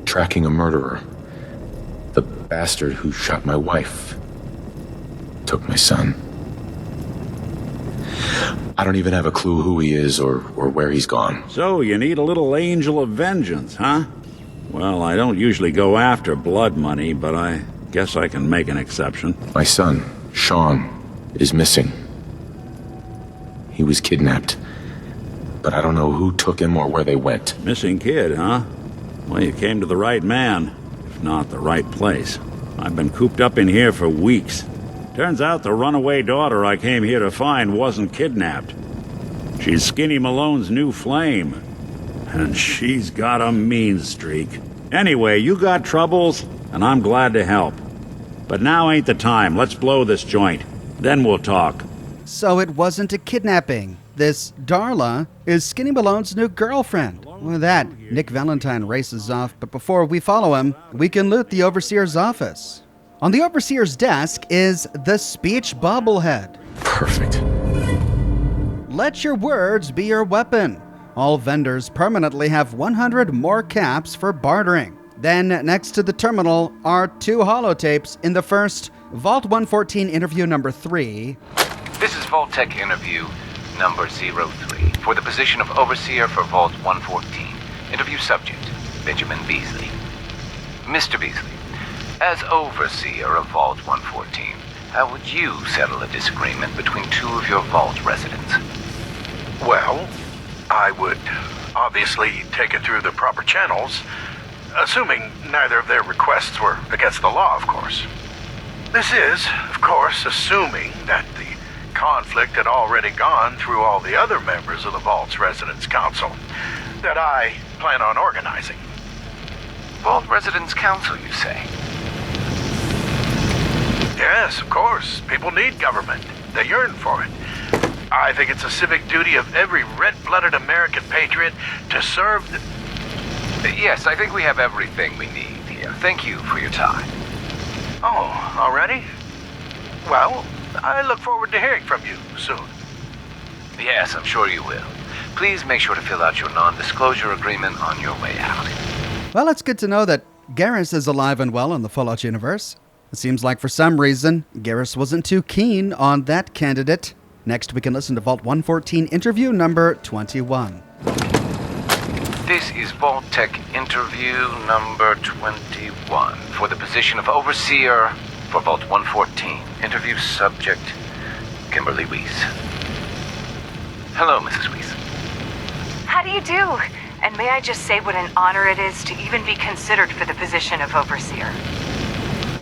tracking a murderer. The bastard who shot my wife. Took my son. I don't even have a clue who he is or where he's gone. So, you need a little angel of vengeance, huh? Well, I don't usually go after blood money, but I guess I can make an exception. My son, Sean, is missing. He was kidnapped, but I don't know who took him or where they went. Missing kid, huh? Well, you came to the right man, if not the right place. I've been cooped up in here for weeks. Turns out the runaway daughter I came here to find wasn't kidnapped. She's Skinny Malone's new flame. And she's got a mean streak. Anyway, you got troubles, and I'm glad to help. But now ain't the time. Let's blow this joint. Then we'll talk. So it wasn't a kidnapping. This Darla is Skinny Malone's new girlfriend. With that, Nick Valentine races off, but before we follow him, we can loot the Overseer's office. On the Overseer's desk is the speech bobblehead. Perfect. Let your words be your weapon. All vendors permanently have 100 more caps for bartering. Then, next to the terminal are 2 holotapes in the first Vault 114 interview number 3. This is Vault-Tec interview number 03 for the position of Overseer for Vault 114. Interview subject, Benjamin Beasley. Mr. Beasley, as Overseer of Vault 114, how would you settle a disagreement between 2 of your Vault residents? Well, I would obviously take it through the proper channels, assuming neither of their requests were against the law, of course. This is, of course, assuming that the conflict had already gone through all the other members of the Vault's Residence Council that I plan on organizing. Vault Residence Council, you say? Yes, of course. People need government. They yearn for it. I think it's a civic duty of every red-blooded American patriot to serve the... Yes, I think we have everything we need here. Thank you for your time. Oh, already? Well, I look forward to hearing from you soon. Yes, I'm sure you will. Please make sure to fill out your non-disclosure agreement on your way out. Well, it's good to know that Garrus is alive and well in the Fallout universe. It seems like for some reason, Garrus wasn't too keen on that candidate. Next, we can listen to Vault 114 interview number 21. This is Vault-Tec interview number 21 for the position of Overseer for Vault 114. Interview subject, Kimberly Weiss. Hello, Mrs. Weiss. How do you do? And may I just say what an honor it is to even be considered for the position of Overseer.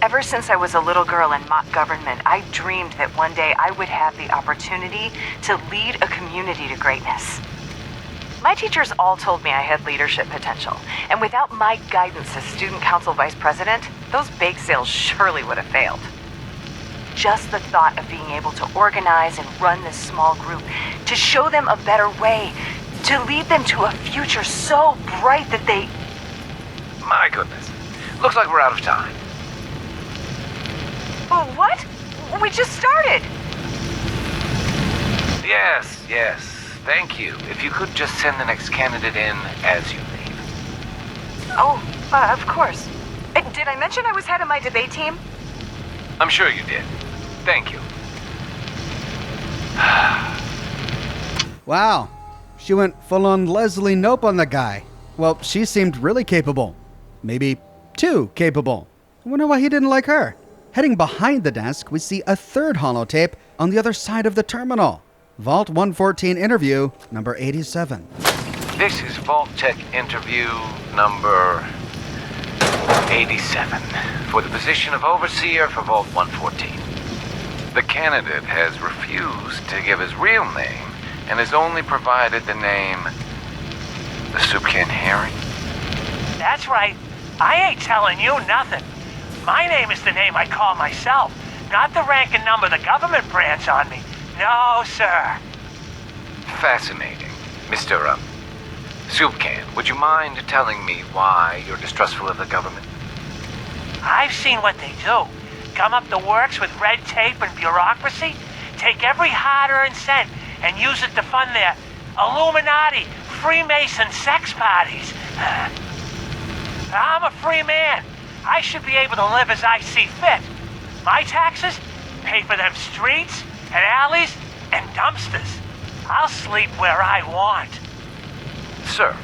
Ever since I was a little girl in mock government, I dreamed that one day I would have the opportunity to lead a community to greatness. My teachers all told me I had leadership potential, and without my guidance as student council vice president, those bake sales surely would have failed. Just the thought of being able to organize and run this small group, to show them a better way, to lead them to a future so bright that they... My goodness. Looks like we're out of time. What? We just started. Yes, yes. Thank you. If you could just send the next candidate in as you leave. Oh, of course. Did I mention I was head of my debate team? I'm sure you did. Thank you. Wow. She went full-on Leslie Knope on the guy. Well, she seemed really capable. Maybe too capable. I wonder why he didn't like her. Heading behind the desk, we see a third holotape on the other side of the terminal. Vault 114 interview number 87. This is Vault-Tec interview number 87 for the position of Overseer for Vault 114. The candidate has refused to give his real name and has only provided the name the Soup Can Harry. That's right. I ain't telling you nothing. My name is the name I call myself, not the rank and number the government branch on me. No, sir. Fascinating. Mr. Soup Can, would you mind telling me why you're distrustful of the government? I've seen what they do. Come up the works with red tape and bureaucracy, take every hard-earned cent and use it to fund their Illuminati, Freemason sex parties. I'm a free man. I should be able to live as I see fit. My taxes pay for them streets and alleys and dumpsters. I'll sleep where I want. Sir,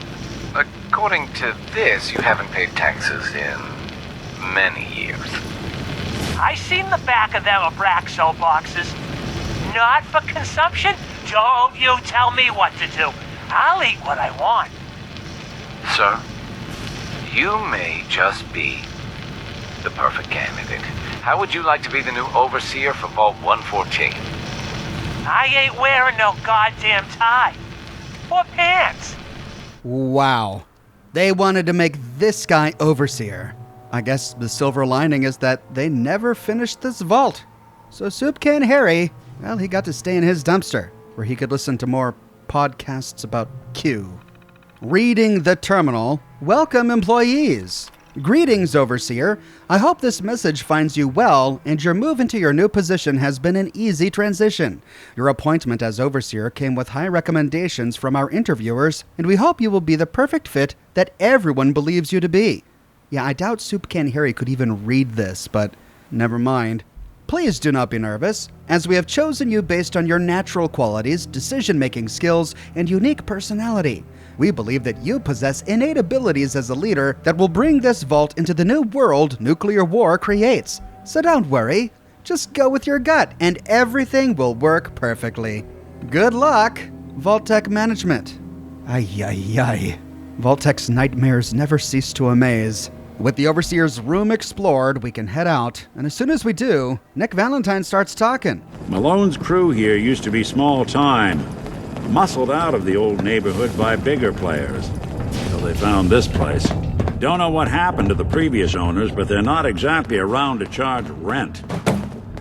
according to this, you haven't paid taxes in many years. I seen the back of them Abraxo boxes. Not for consumption? Don't you tell me what to do. I'll eat what I want. Sir, you may just be the perfect candidate. How would you like to be the new overseer for Vault 114? I ain't wearing no goddamn tie. Or pants. Wow. They wanted to make this guy overseer. I guess the silver lining is that they never finished this vault. So Soup Can Harry, well, he got to stay in his dumpster, where he could listen to more podcasts about Q. Reading the terminal, welcome employees. Greetings, Overseer. I hope this message finds you well and your move into your new position has been an easy transition. Your appointment as Overseer came with high recommendations from our interviewers, and we hope you will be the perfect fit that everyone believes you to be. Yeah, I doubt Soup Can Harry could even read this, but never mind. Please do not be nervous, as we have chosen you based on your natural qualities, decision-making skills, and unique personality. We believe that you possess innate abilities as a leader that will bring this vault into the new world nuclear war creates. So don't worry, just go with your gut and everything will work perfectly. Good luck, Vault-Tec Management. Ay, ay, ay. Vault-Tec's nightmares never cease to amaze. With the Overseer's room explored, we can head out, and as soon as we do, Nick Valentine starts talking. Malone's crew here used to be small time. Muscled out of the old neighborhood by bigger players. Until they found this place. Don't know what happened to the previous owners, but they're not exactly around to charge rent.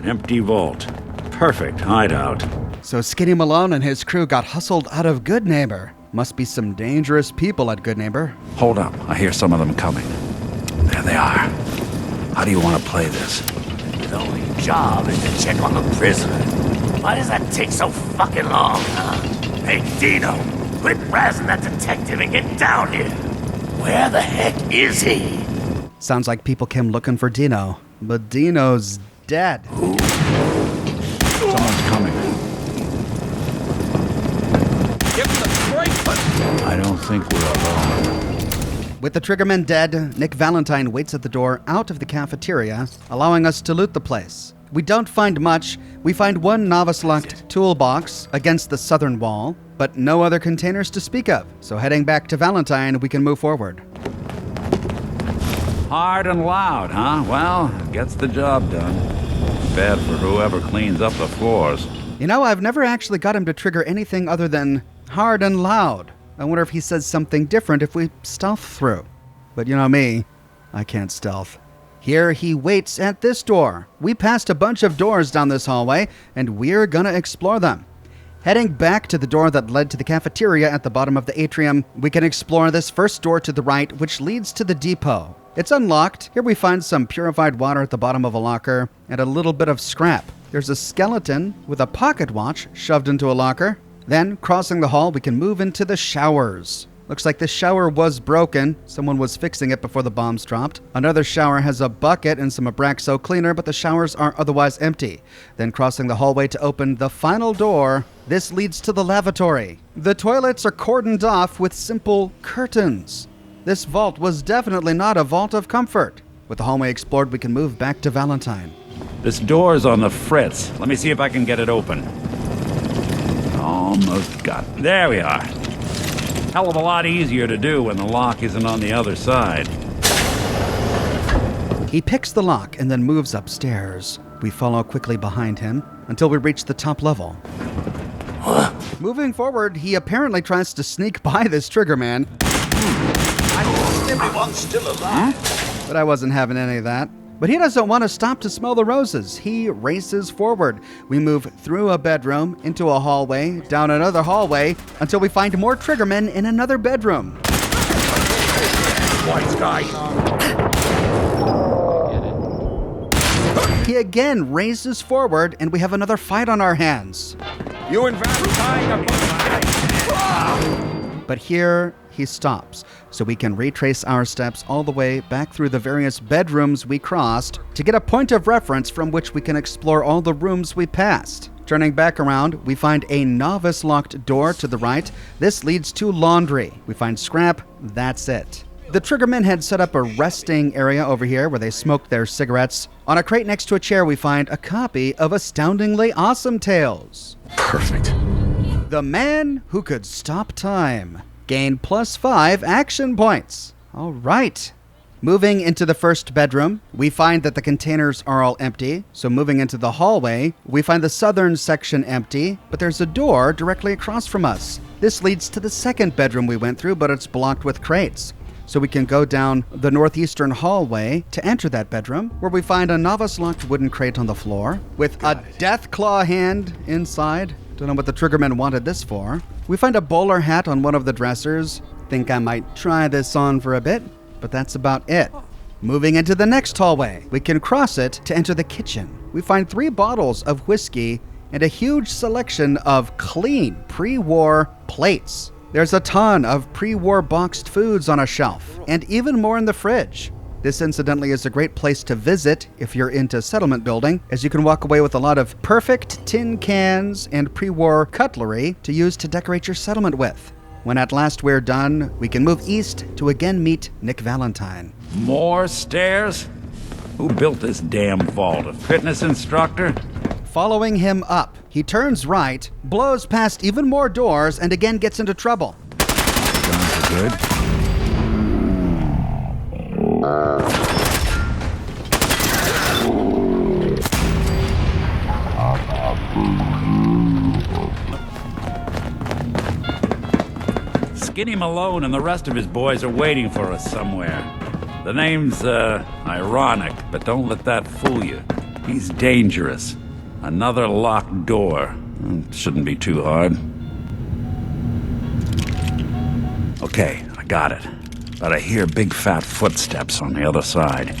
An empty vault. Perfect hideout. So Skinny Malone and his crew got hustled out of Good Neighbor. Must be some dangerous people at Good Neighbor. Hold up, I hear some of them coming. There they are. How do you want to play this? The only job is to check on the prisoner. Why does that take so fucking long, huh? Hey, Dino, quit razzing that detective and get down here. Where the heck is he? Sounds like people came looking for Dino, but Dino's dead. Someone's coming. Give him the break. I don't think we're alone. With the triggerman dead, Nick Valentine waits at the door out of the cafeteria, allowing us to loot the place. We don't find much. We find one novice-locked toolbox against the southern wall, but no other containers to speak of. So heading back to Valentine, we can move forward. Hard and loud, huh? Well, gets the job done. Bad for whoever cleans up the floors. You know, I've never actually got him to trigger anything other than hard and loud. I wonder if he says something different if we stealth through. But you know me, I can't stealth. Here he waits at this door. We passed a bunch of doors down this hallway, and we're gonna explore them. Heading back to the door that led to the cafeteria at the bottom of the atrium, we can explore this first door to the right, which leads to the depot. It's unlocked. Here we find some purified water at the bottom of a locker, and a little bit of scrap. There's a skeleton with a pocket watch shoved into a locker. Then, crossing the hall, we can move into the showers. Looks like the shower was broken. Someone was fixing it before the bombs dropped. Another shower has a bucket and some Abraxo cleaner, but the showers are otherwise empty. Then crossing the hallway to open the final door, this leads to the lavatory. The toilets are cordoned off with simple curtains. This vault was definitely not a vault of comfort. With the hallway explored, we can move back to Valentine. This door's on the fritz. Let me see if I can get it open. Almost got it. There we are. Hell of a lot easier to do when the lock isn't on the other side. He picks the lock and then moves upstairs. We follow quickly behind him until we reach the top level. Moving forward, he apparently tries to sneak by this trigger man. Everyone's still alive. But I wasn't having any of that. But he doesn't want to stop to smell the roses. He races forward. We move through a bedroom, into a hallway, down another hallway, until we find more triggermen in another bedroom. White guy. He again races forward, and we have another fight on our hands. You and Valentine are But here he stops, so we can retrace our steps all the way back through the various bedrooms we crossed to get a point of reference from which we can explore all the rooms we passed. Turning back around, we find a novice-locked door to the right. This leads to laundry. We find scrap. That's it. The triggermen had set up a resting area over here where they smoked their cigarettes. On a crate next to a chair, we find a copy of Astoundingly Awesome Tales. Perfect. The Man Who Could Stop Time. Gain +5 action points. All right. Moving into the first bedroom, we find that the containers are all empty. So moving into the hallway, we find the southern section empty, but there's a door directly across from us. This leads to the second bedroom we went through, but it's blocked with crates. So we can go down the northeastern hallway to enter that bedroom, where we find a novice-locked wooden crate on the floor with a death claw hand inside. Don't know what the triggermen wanted this for. We find a bowler hat on one of the dressers. Think I might try this on for a bit, but that's about it. Moving into the next hallway, we can cross it to enter the kitchen. We find 3 bottles of whiskey and a huge selection of clean pre-war plates. There's a ton of pre-war boxed foods on a shelf, and even more in the fridge. This, incidentally, is a great place to visit if you're into settlement building, as you can walk away with a lot of perfect tin cans and pre-war cutlery to use to decorate your settlement with. When at last we're done, we can move east to again meet Nick Valentine. More stairs? Who built this damn vault? A fitness instructor? Following him up, he turns right, blows past even more doors, and again gets into trouble. Sounds good. Skinny Malone and the rest of his boys are waiting for us somewhere. The name's, ironic, but don't let that fool you. He's dangerous. Another locked door. Shouldn't be too hard. Okay, I got it. But I hear big fat footsteps on the other side.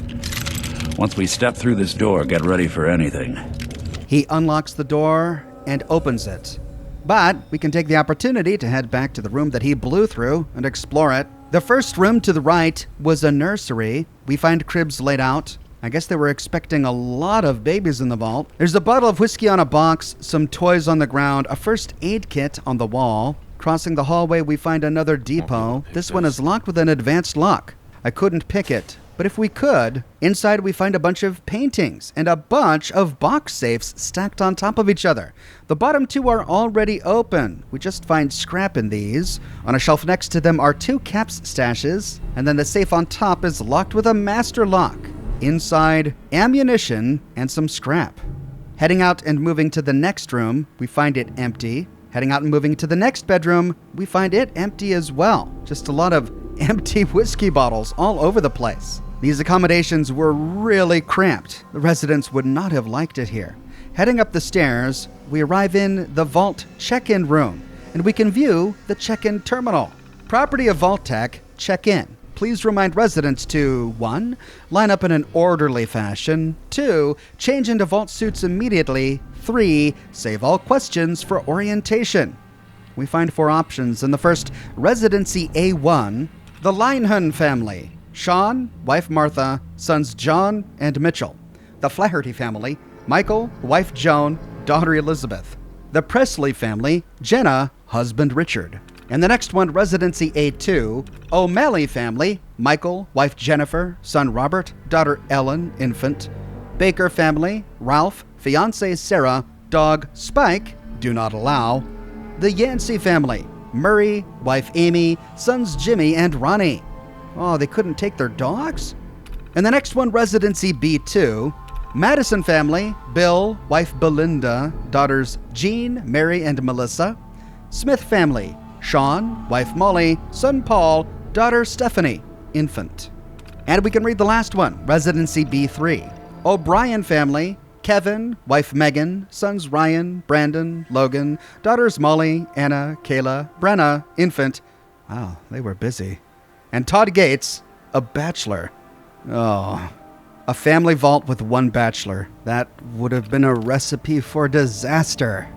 Once we step through this door, get ready for anything. He unlocks the door and opens it. But we can take the opportunity to head back to the room that he blew through and explore it. The first room to the right was a nursery. We find cribs laid out. I guess they were expecting a lot of babies in the vault. There's a bottle of whiskey on a box, some toys on the ground, a first aid kit on the wall. Crossing the hallway, we find another depot. This one is locked with an advanced lock. I couldn't pick it, but if we could, inside we find a bunch of paintings and a bunch of box safes stacked on top of each other. The bottom 2 are already open. We just find scrap in these. On a shelf next to them are 2 caps stashes, and then the safe on top is locked with a master lock. Inside, ammunition and some scrap. Heading out and moving to the next room, we find it empty. Heading out and moving to the next bedroom, we find it empty as well. Just a lot of empty whiskey bottles all over the place. These accommodations were really cramped. The residents would not have liked it here. Heading up the stairs, we arrive in the vault check-in room, and we can view the check-in terminal. Property of Vault-Tec, check in. please remind residents to 1. Line up in an orderly fashion, 2. Change into vault suits immediately, 3. Save all questions for orientation. We find 4 options. In the first, Residency A1, the Linehan family. Sean, wife Martha, sons John and Mitchell. The Flaherty family, Michael, wife Joan, daughter Elizabeth. The Presley family, Jenna, husband Richard. And the next one, Residency A2, O'Malley family, Michael, wife Jennifer, son Robert, daughter Ellen, infant. Baker family, Ralph, fiancée Sarah, dog Spike, do not allow. The Yancey family, Murray, wife Amy, sons Jimmy and Ronnie. Oh, they couldn't take their dogs? And the next one, Residency B2, Madison family, Bill, wife Belinda, daughters Jean, Mary, and Melissa. Smith family, Sean, wife Molly, son Paul, daughter Stephanie, infant. And we can read the last one, Residency B3, O'Brien family, Kevin, wife Megan, sons Ryan, Brandon, Logan, daughters Molly, Anna, Kayla, Brenna, infant. Wow, they were busy. And Todd Gates, a bachelor. Oh, a family vault with 1 bachelor. That would have been a recipe for disaster.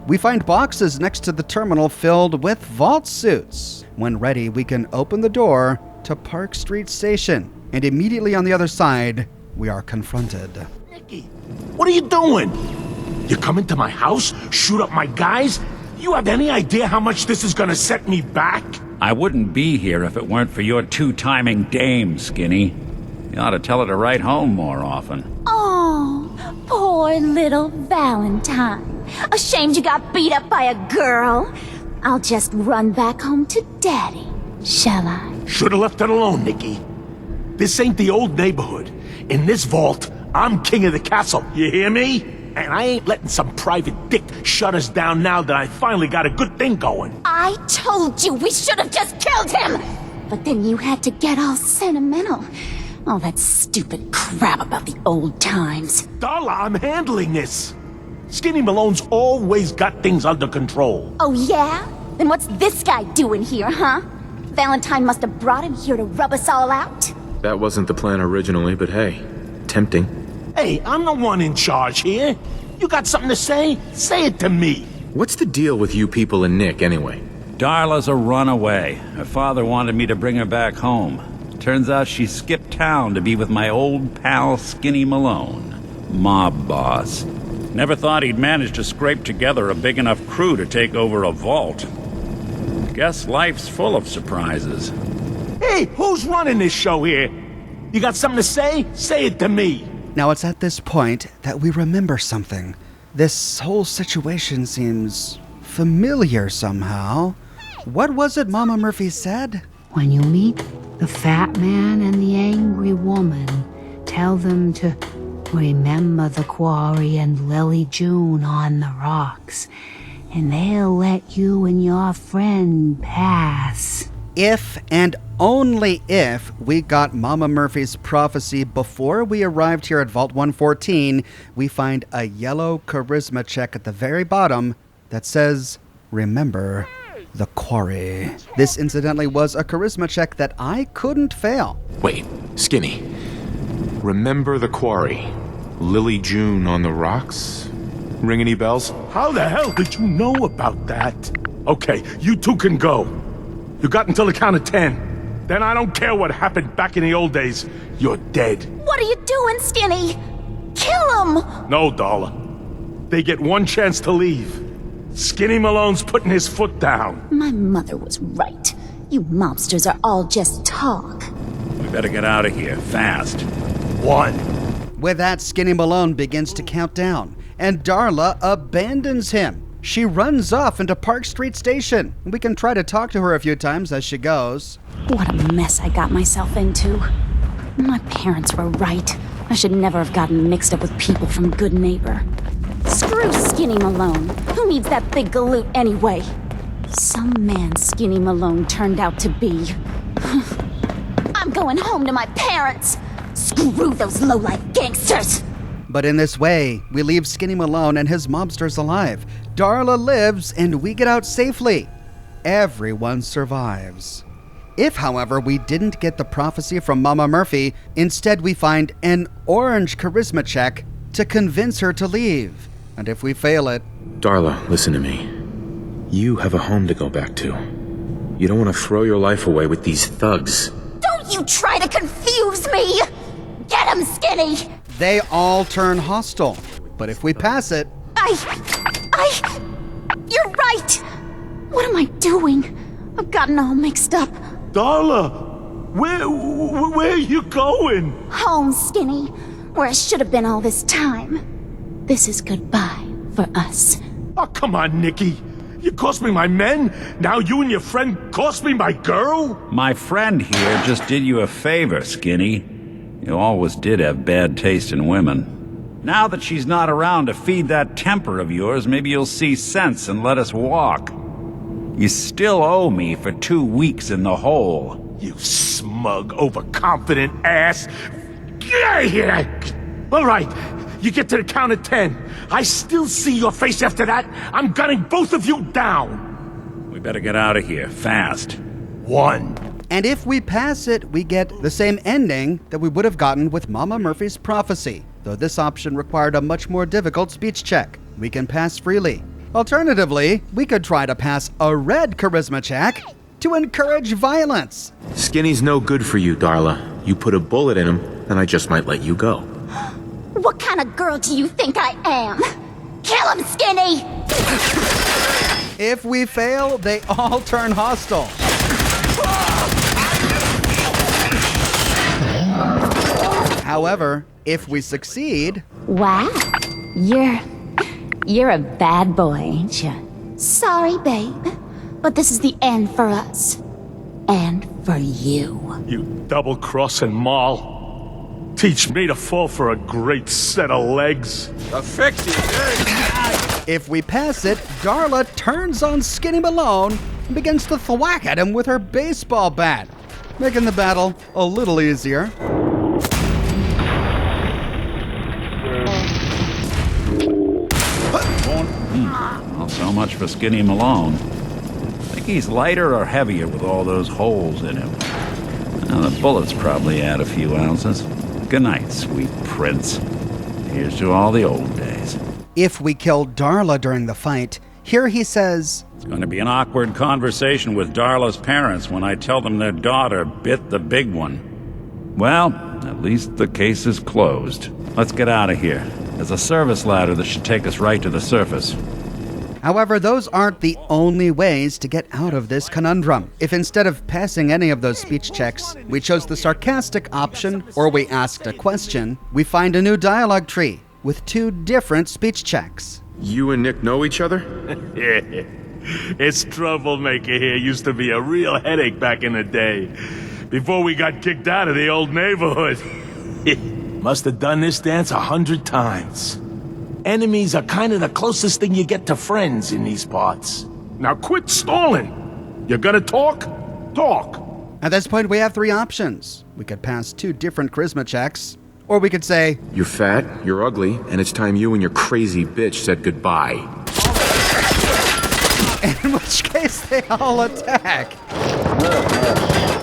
We find boxes next to the terminal filled with vault suits. When ready, we can open the door to Park Street Station. And immediately on the other side, we are confronted. What are you doing? You come into my house, shoot up my guys? You have any idea how much this is gonna set me back? I wouldn't be here if it weren't for your 2-timing dame, Skinny. You ought to tell her to write home more often. Oh, poor little Valentine. Ashamed you got beat up by a girl? I'll just run back home to Daddy, shall I? Should've left it alone, Nikki. This ain't the old neighborhood. In this vault, I'm king of the castle, you hear me? And I ain't letting some private dick shut us down now that I finally got a good thing going. I told you we should have just killed him! But then you had to get all sentimental. All that stupid crap about the old times. Darla, I'm handling this. Skinny Malone's always got things under control. Oh yeah? Then what's this guy doing here, huh? Valentine must have brought him here to rub us all out? That wasn't the plan originally, but hey, tempting. Hey, I'm the one in charge here. You got something to say? Say it to me. What's the deal with you people and Nick, anyway? Darla's a runaway. Her father wanted me to bring her back home. Turns out she skipped town to be with my old pal Skinny Malone, mob boss. Never thought he'd manage to scrape together a big enough crew to take over a vault. Guess life's full of surprises. Hey, who's running this show here? You got something to say? Say it to me. Now it's at this point that we remember something. This whole situation seems familiar somehow. What was it Mama Murphy said? When you meet the fat man and the angry woman, tell them to remember the quarry and Lily June on the rocks, and they'll let you and your friend pass. If and only if we got Mama Murphy's prophecy before we arrived here at Vault 114, we find a yellow charisma check at the very bottom that says, remember the quarry. This incidentally was a charisma check that I couldn't fail. Wait, Skinny. Remember the quarry. Lily June on the rocks? Ring any bells? How the hell did you know about that? Okay, you two can go. You got until the count of 10. Then I don't care what happened back in the old days. You're dead. What are you doing, Skinny? Kill him! No, Darla. They get one chance to leave. Skinny Malone's putting his foot down. My mother was right. You mobsters are all just talk. We better get out of here, fast. 1. With that, Skinny Malone begins to count down, and Darla abandons him. She runs off into Park Street Station. We can try to talk to her a few times as she goes. What a mess I got myself into. My parents were right. I should never have gotten mixed up with people from Good Neighbor. Screw Skinny Malone. Who needs that big galoot anyway? Some man Skinny Malone turned out to be. I'm going home to my parents. Screw those low-life gangsters. But in this way, we leave Skinny Malone and his mobsters alive. Darla lives, and we get out safely. Everyone survives. If, however, we didn't get the prophecy from Mama Murphy, instead we find an orange charisma check to convince her to leave. And if we fail it... Darla, listen to me. You have a home to go back to. You don't want to throw your life away with these thugs. Don't you try to confuse me! Get him, Skinny! They all turn hostile. But if we pass it... You're right! What am I doing? I've gotten all mixed up. Darla! Where are you going? Home, Skinny. Where I should have been all this time. This is goodbye for us. Oh, come on, Nikki. You cost me my men, now you and your friend cost me my girl? My friend here just did you a favor, Skinny. You always did have bad taste in women. Now that she's not around to feed that temper of yours, maybe you'll see sense and let us walk. You still owe me for 2 weeks in the hole. You smug, overconfident ass. Get out of here! All right, you get to the count of 10. I still see your face after that. I'm gunning both of you down. We better get out of here, fast. 1. And if we pass it, we get the same ending that we would have gotten with Mama Murphy's prophecy, though this option required a much more difficult speech check. We can pass freely. Alternatively, we could try to pass a red charisma check to encourage violence. Skinny's no good for you, Darla. You put a bullet in him, and I just might let you go. What kind of girl do you think I am? Kill him, Skinny! If we fail, they all turn hostile. However, if we succeed... Wow, you're a bad boy, ain't you? Sorry, babe, but this is the end for us. And for you. You double-crossing Maul. Teach me to fall for a great set of legs. If we pass it, Darla turns on Skinny Malone and begins to thwack at him with her baseball bat, making the battle a little easier. Well, so much for Skinny Malone. Think he's lighter or heavier with all those holes in him? Now, the bullets probably add a few ounces. Good night, sweet prince. Here's to all the old days. If we kill Darla during the fight, here he says... It's going to be an awkward conversation with Darla's parents when I tell them their daughter bit the big one. Well, at least the case is closed. Let's get out of here. There's a service ladder that should take us right to the surface. However, those aren't the only ways to get out of this conundrum. If instead of passing any of those speech checks, we chose the sarcastic option, or we asked a question, we find a new dialogue tree with 2 different speech checks. You and Nick know each other? Yeah. It's Troublemaker here used to be a real headache back in the day. Before we got kicked out of the old neighborhood. Must have done this dance 100 times. Enemies are kind of the closest thing you get to friends in these parts. Now quit stalling. You gonna talk? Talk. At this point, we have 3 options. We could pass 2 different charisma checks, or we could say... You're fat, you're ugly, and it's time you and your crazy bitch said goodbye. In which case, they all attack.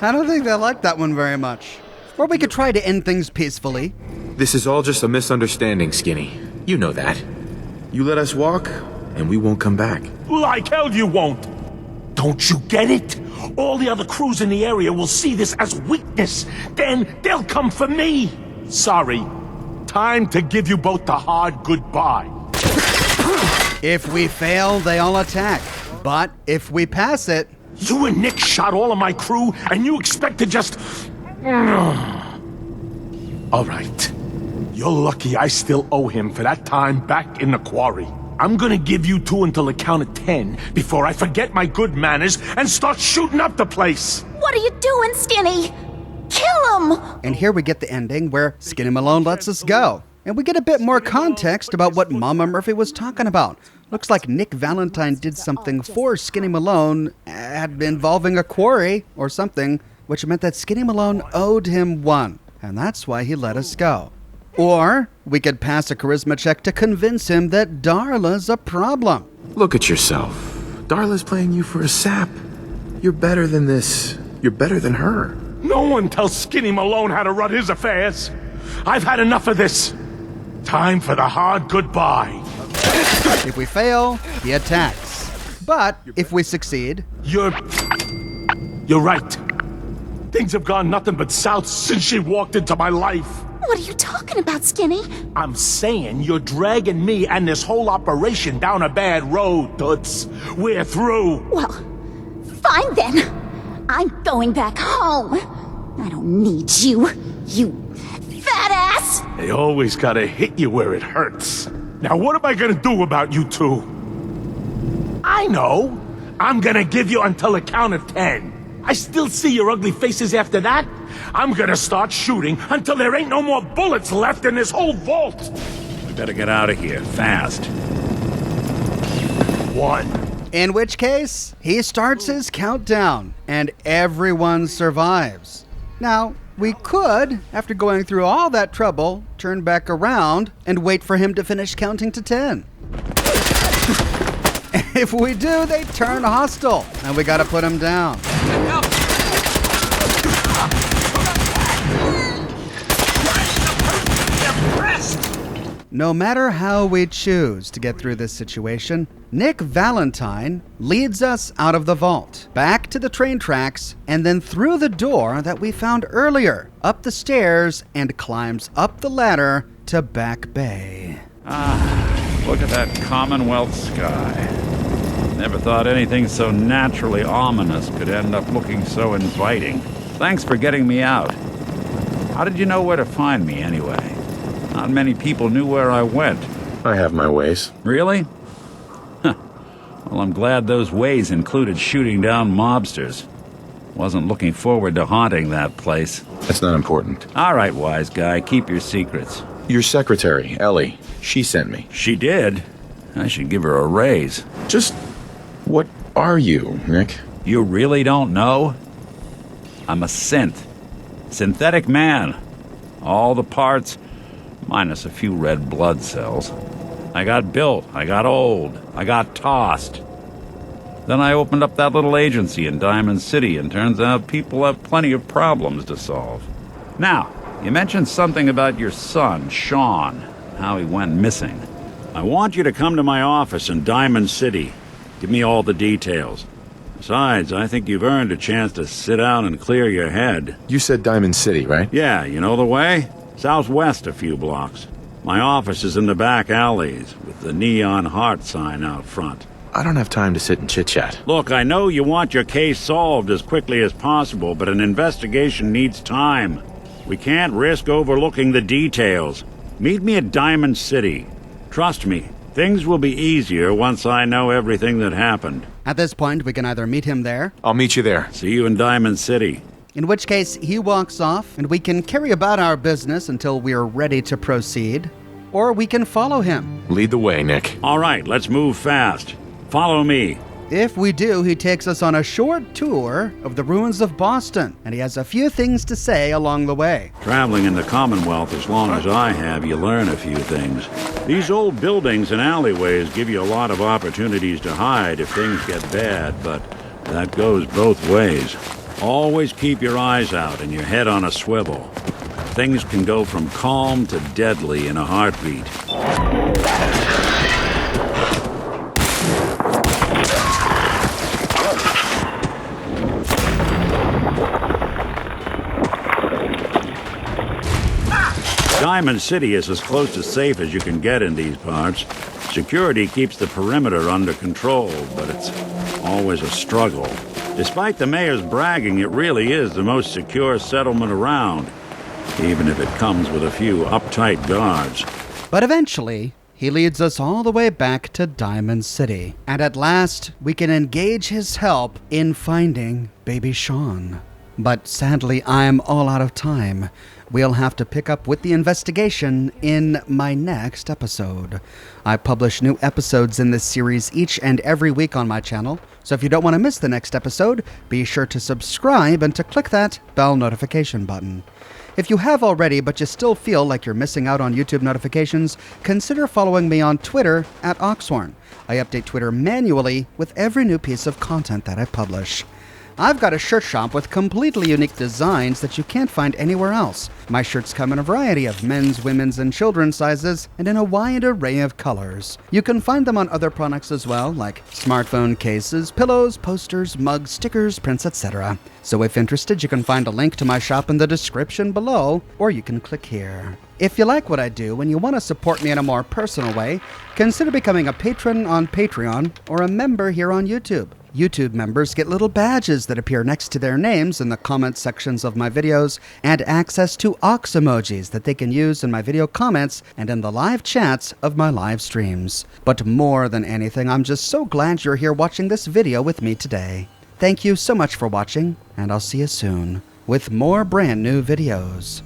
I don't think they like that one very much. Or we could try to end things peacefully. This is all just a misunderstanding, Skinny. You know that. You let us walk, and we won't come back. Like hell you won't. Don't you get it? All the other crews in the area will see this as weakness. Then they'll come for me. Sorry. Time to give you both the hard goodbye. If we fail, they all attack. But if we pass it... You and Nick shot all of my crew, and you expect to just... All right. You're lucky I still owe him for that time back in the quarry. I'm gonna give you 2 until the count of 10 before I forget my good manners and start shooting up the place. What are you doing, Skinny? Kill him! And here we get the ending where Skinny Malone lets us go. And we get a bit more context about what Mama Murphy was talking about. Looks like Nick Valentine did something for Skinny Malone involving a quarry or something, which meant that Skinny Malone owed him 1. And that's why he let us go. Or we could pass a charisma check to convince him that Darla's a problem. Look at yourself. Darla's playing you for a sap. You're better than this You're better than her. No one tells Skinny Malone how to run his affairs. I've had enough of this. Time for the hard goodbye. If we fail, he attacks. But if we succeed... You're right. Things have gone nothing but south since she walked into my life. What are you talking about, Skinny? I'm saying you're dragging me and this whole operation down a bad road, Toots. We're through. Well, fine then. I'm going back home. I don't need you, you fat ass! They always gotta hit you where it hurts. Now what am I gonna do about you two? I know. I'm gonna give you until the count of 10. I still see your ugly faces after that. I'm gonna start shooting until there ain't no more bullets left in this whole vault. We better get out of here, fast. 1. In which case, he starts his countdown, and everyone survives. Now, we could, after going through all that trouble, turn back around and wait for him to finish counting to 10. If we do, they turn hostile, and we gotta put him down. No matter how we choose to get through this situation, Nick Valentine leads us out of the vault, back to the train tracks, and then through the door that we found earlier, up the stairs, and climbs up the ladder to Back Bay. Look at that Commonwealth sky. Never thought anything so naturally ominous could end up looking so inviting. Thanks for getting me out. How did you know where to find me, anyway? Not many people knew where I went. I have my ways. Really? Huh. Well, I'm glad those ways included shooting down mobsters. Wasn't looking forward to haunting that place. That's not important. All right, wise guy, keep your secrets. Your secretary, Ellie, she sent me. She did? I should give her a raise. Just what are you, Nick? You really don't know? I'm a synth. Synthetic man. All the parts, minus a few red blood cells. I got built, I got old, I got tossed. Then I opened up that little agency in Diamond City, and turns out people have plenty of problems to solve. Now, you mentioned something about your son, Sean, how he went missing. I want you to come to my office in Diamond City. Give me all the details. Besides, I think you've earned a chance to sit down and clear your head. You said Diamond City, right? Yeah, you know the way? Southwest a few blocks. My office is in the back alleys, with the neon heart sign out front. I don't have time to sit and chit-chat. Look, I know you want your case solved as quickly as possible, but an investigation needs time. We can't risk overlooking the details. Meet me at Diamond City. Trust me, things will be easier once I know everything that happened. At this point, we can either meet him there... I'll meet you there. See you in Diamond City. In which case, he walks off, and we can carry about our business until we're ready to proceed. Or we can follow him. Lead the way, Nick. All right, let's move fast. Follow me. If we do, he takes us on a short tour of the ruins of Boston, and he has a few things to say along the way. Traveling in the Commonwealth as long as I have, you learn a few things. These old buildings and alleyways give you a lot of opportunities to hide if things get bad, but that goes both ways. Always keep your eyes out and your head on a swivel. Things can go from calm to deadly in a heartbeat. Diamond City is as close to safe as you can get in these parts. Security keeps the perimeter under control, but it's always a struggle. Despite the mayor's bragging, it really is the most secure settlement around, even if it comes with a few uptight guards. But eventually, he leads us all the way back to Diamond City. And at last, we can engage his help in finding baby Sean. But sadly, I'm all out of time. We'll have to pick up with the investigation in my next episode. I publish new episodes in this series each and every week on my channel, so if you don't want to miss the next episode, be sure to subscribe and to click that bell notification button. If you have already, but you still feel like you're missing out on YouTube notifications, consider following me on Twitter at Oxhorn. I update Twitter manually with every new piece of content that I publish. I've got a shirt shop with completely unique designs that you can't find anywhere else. My shirts come in a variety of men's, women's, and children's sizes, and in a wide array of colors. You can find them on other products as well, like smartphone cases, pillows, posters, mugs, stickers, prints, etc. So if interested, you can find a link to my shop in the description below, or you can click here. If you like what I do and you want to support me in a more personal way, consider becoming a patron on Patreon or a member here on YouTube. YouTube members get little badges that appear next to their names in the comment sections of my videos, and access to ox emojis that they can use in my video comments and in the live chats of my live streams. But more than anything, I'm just so glad you're here watching this video with me today. Thank you so much for watching, and I'll see you soon with more brand new videos.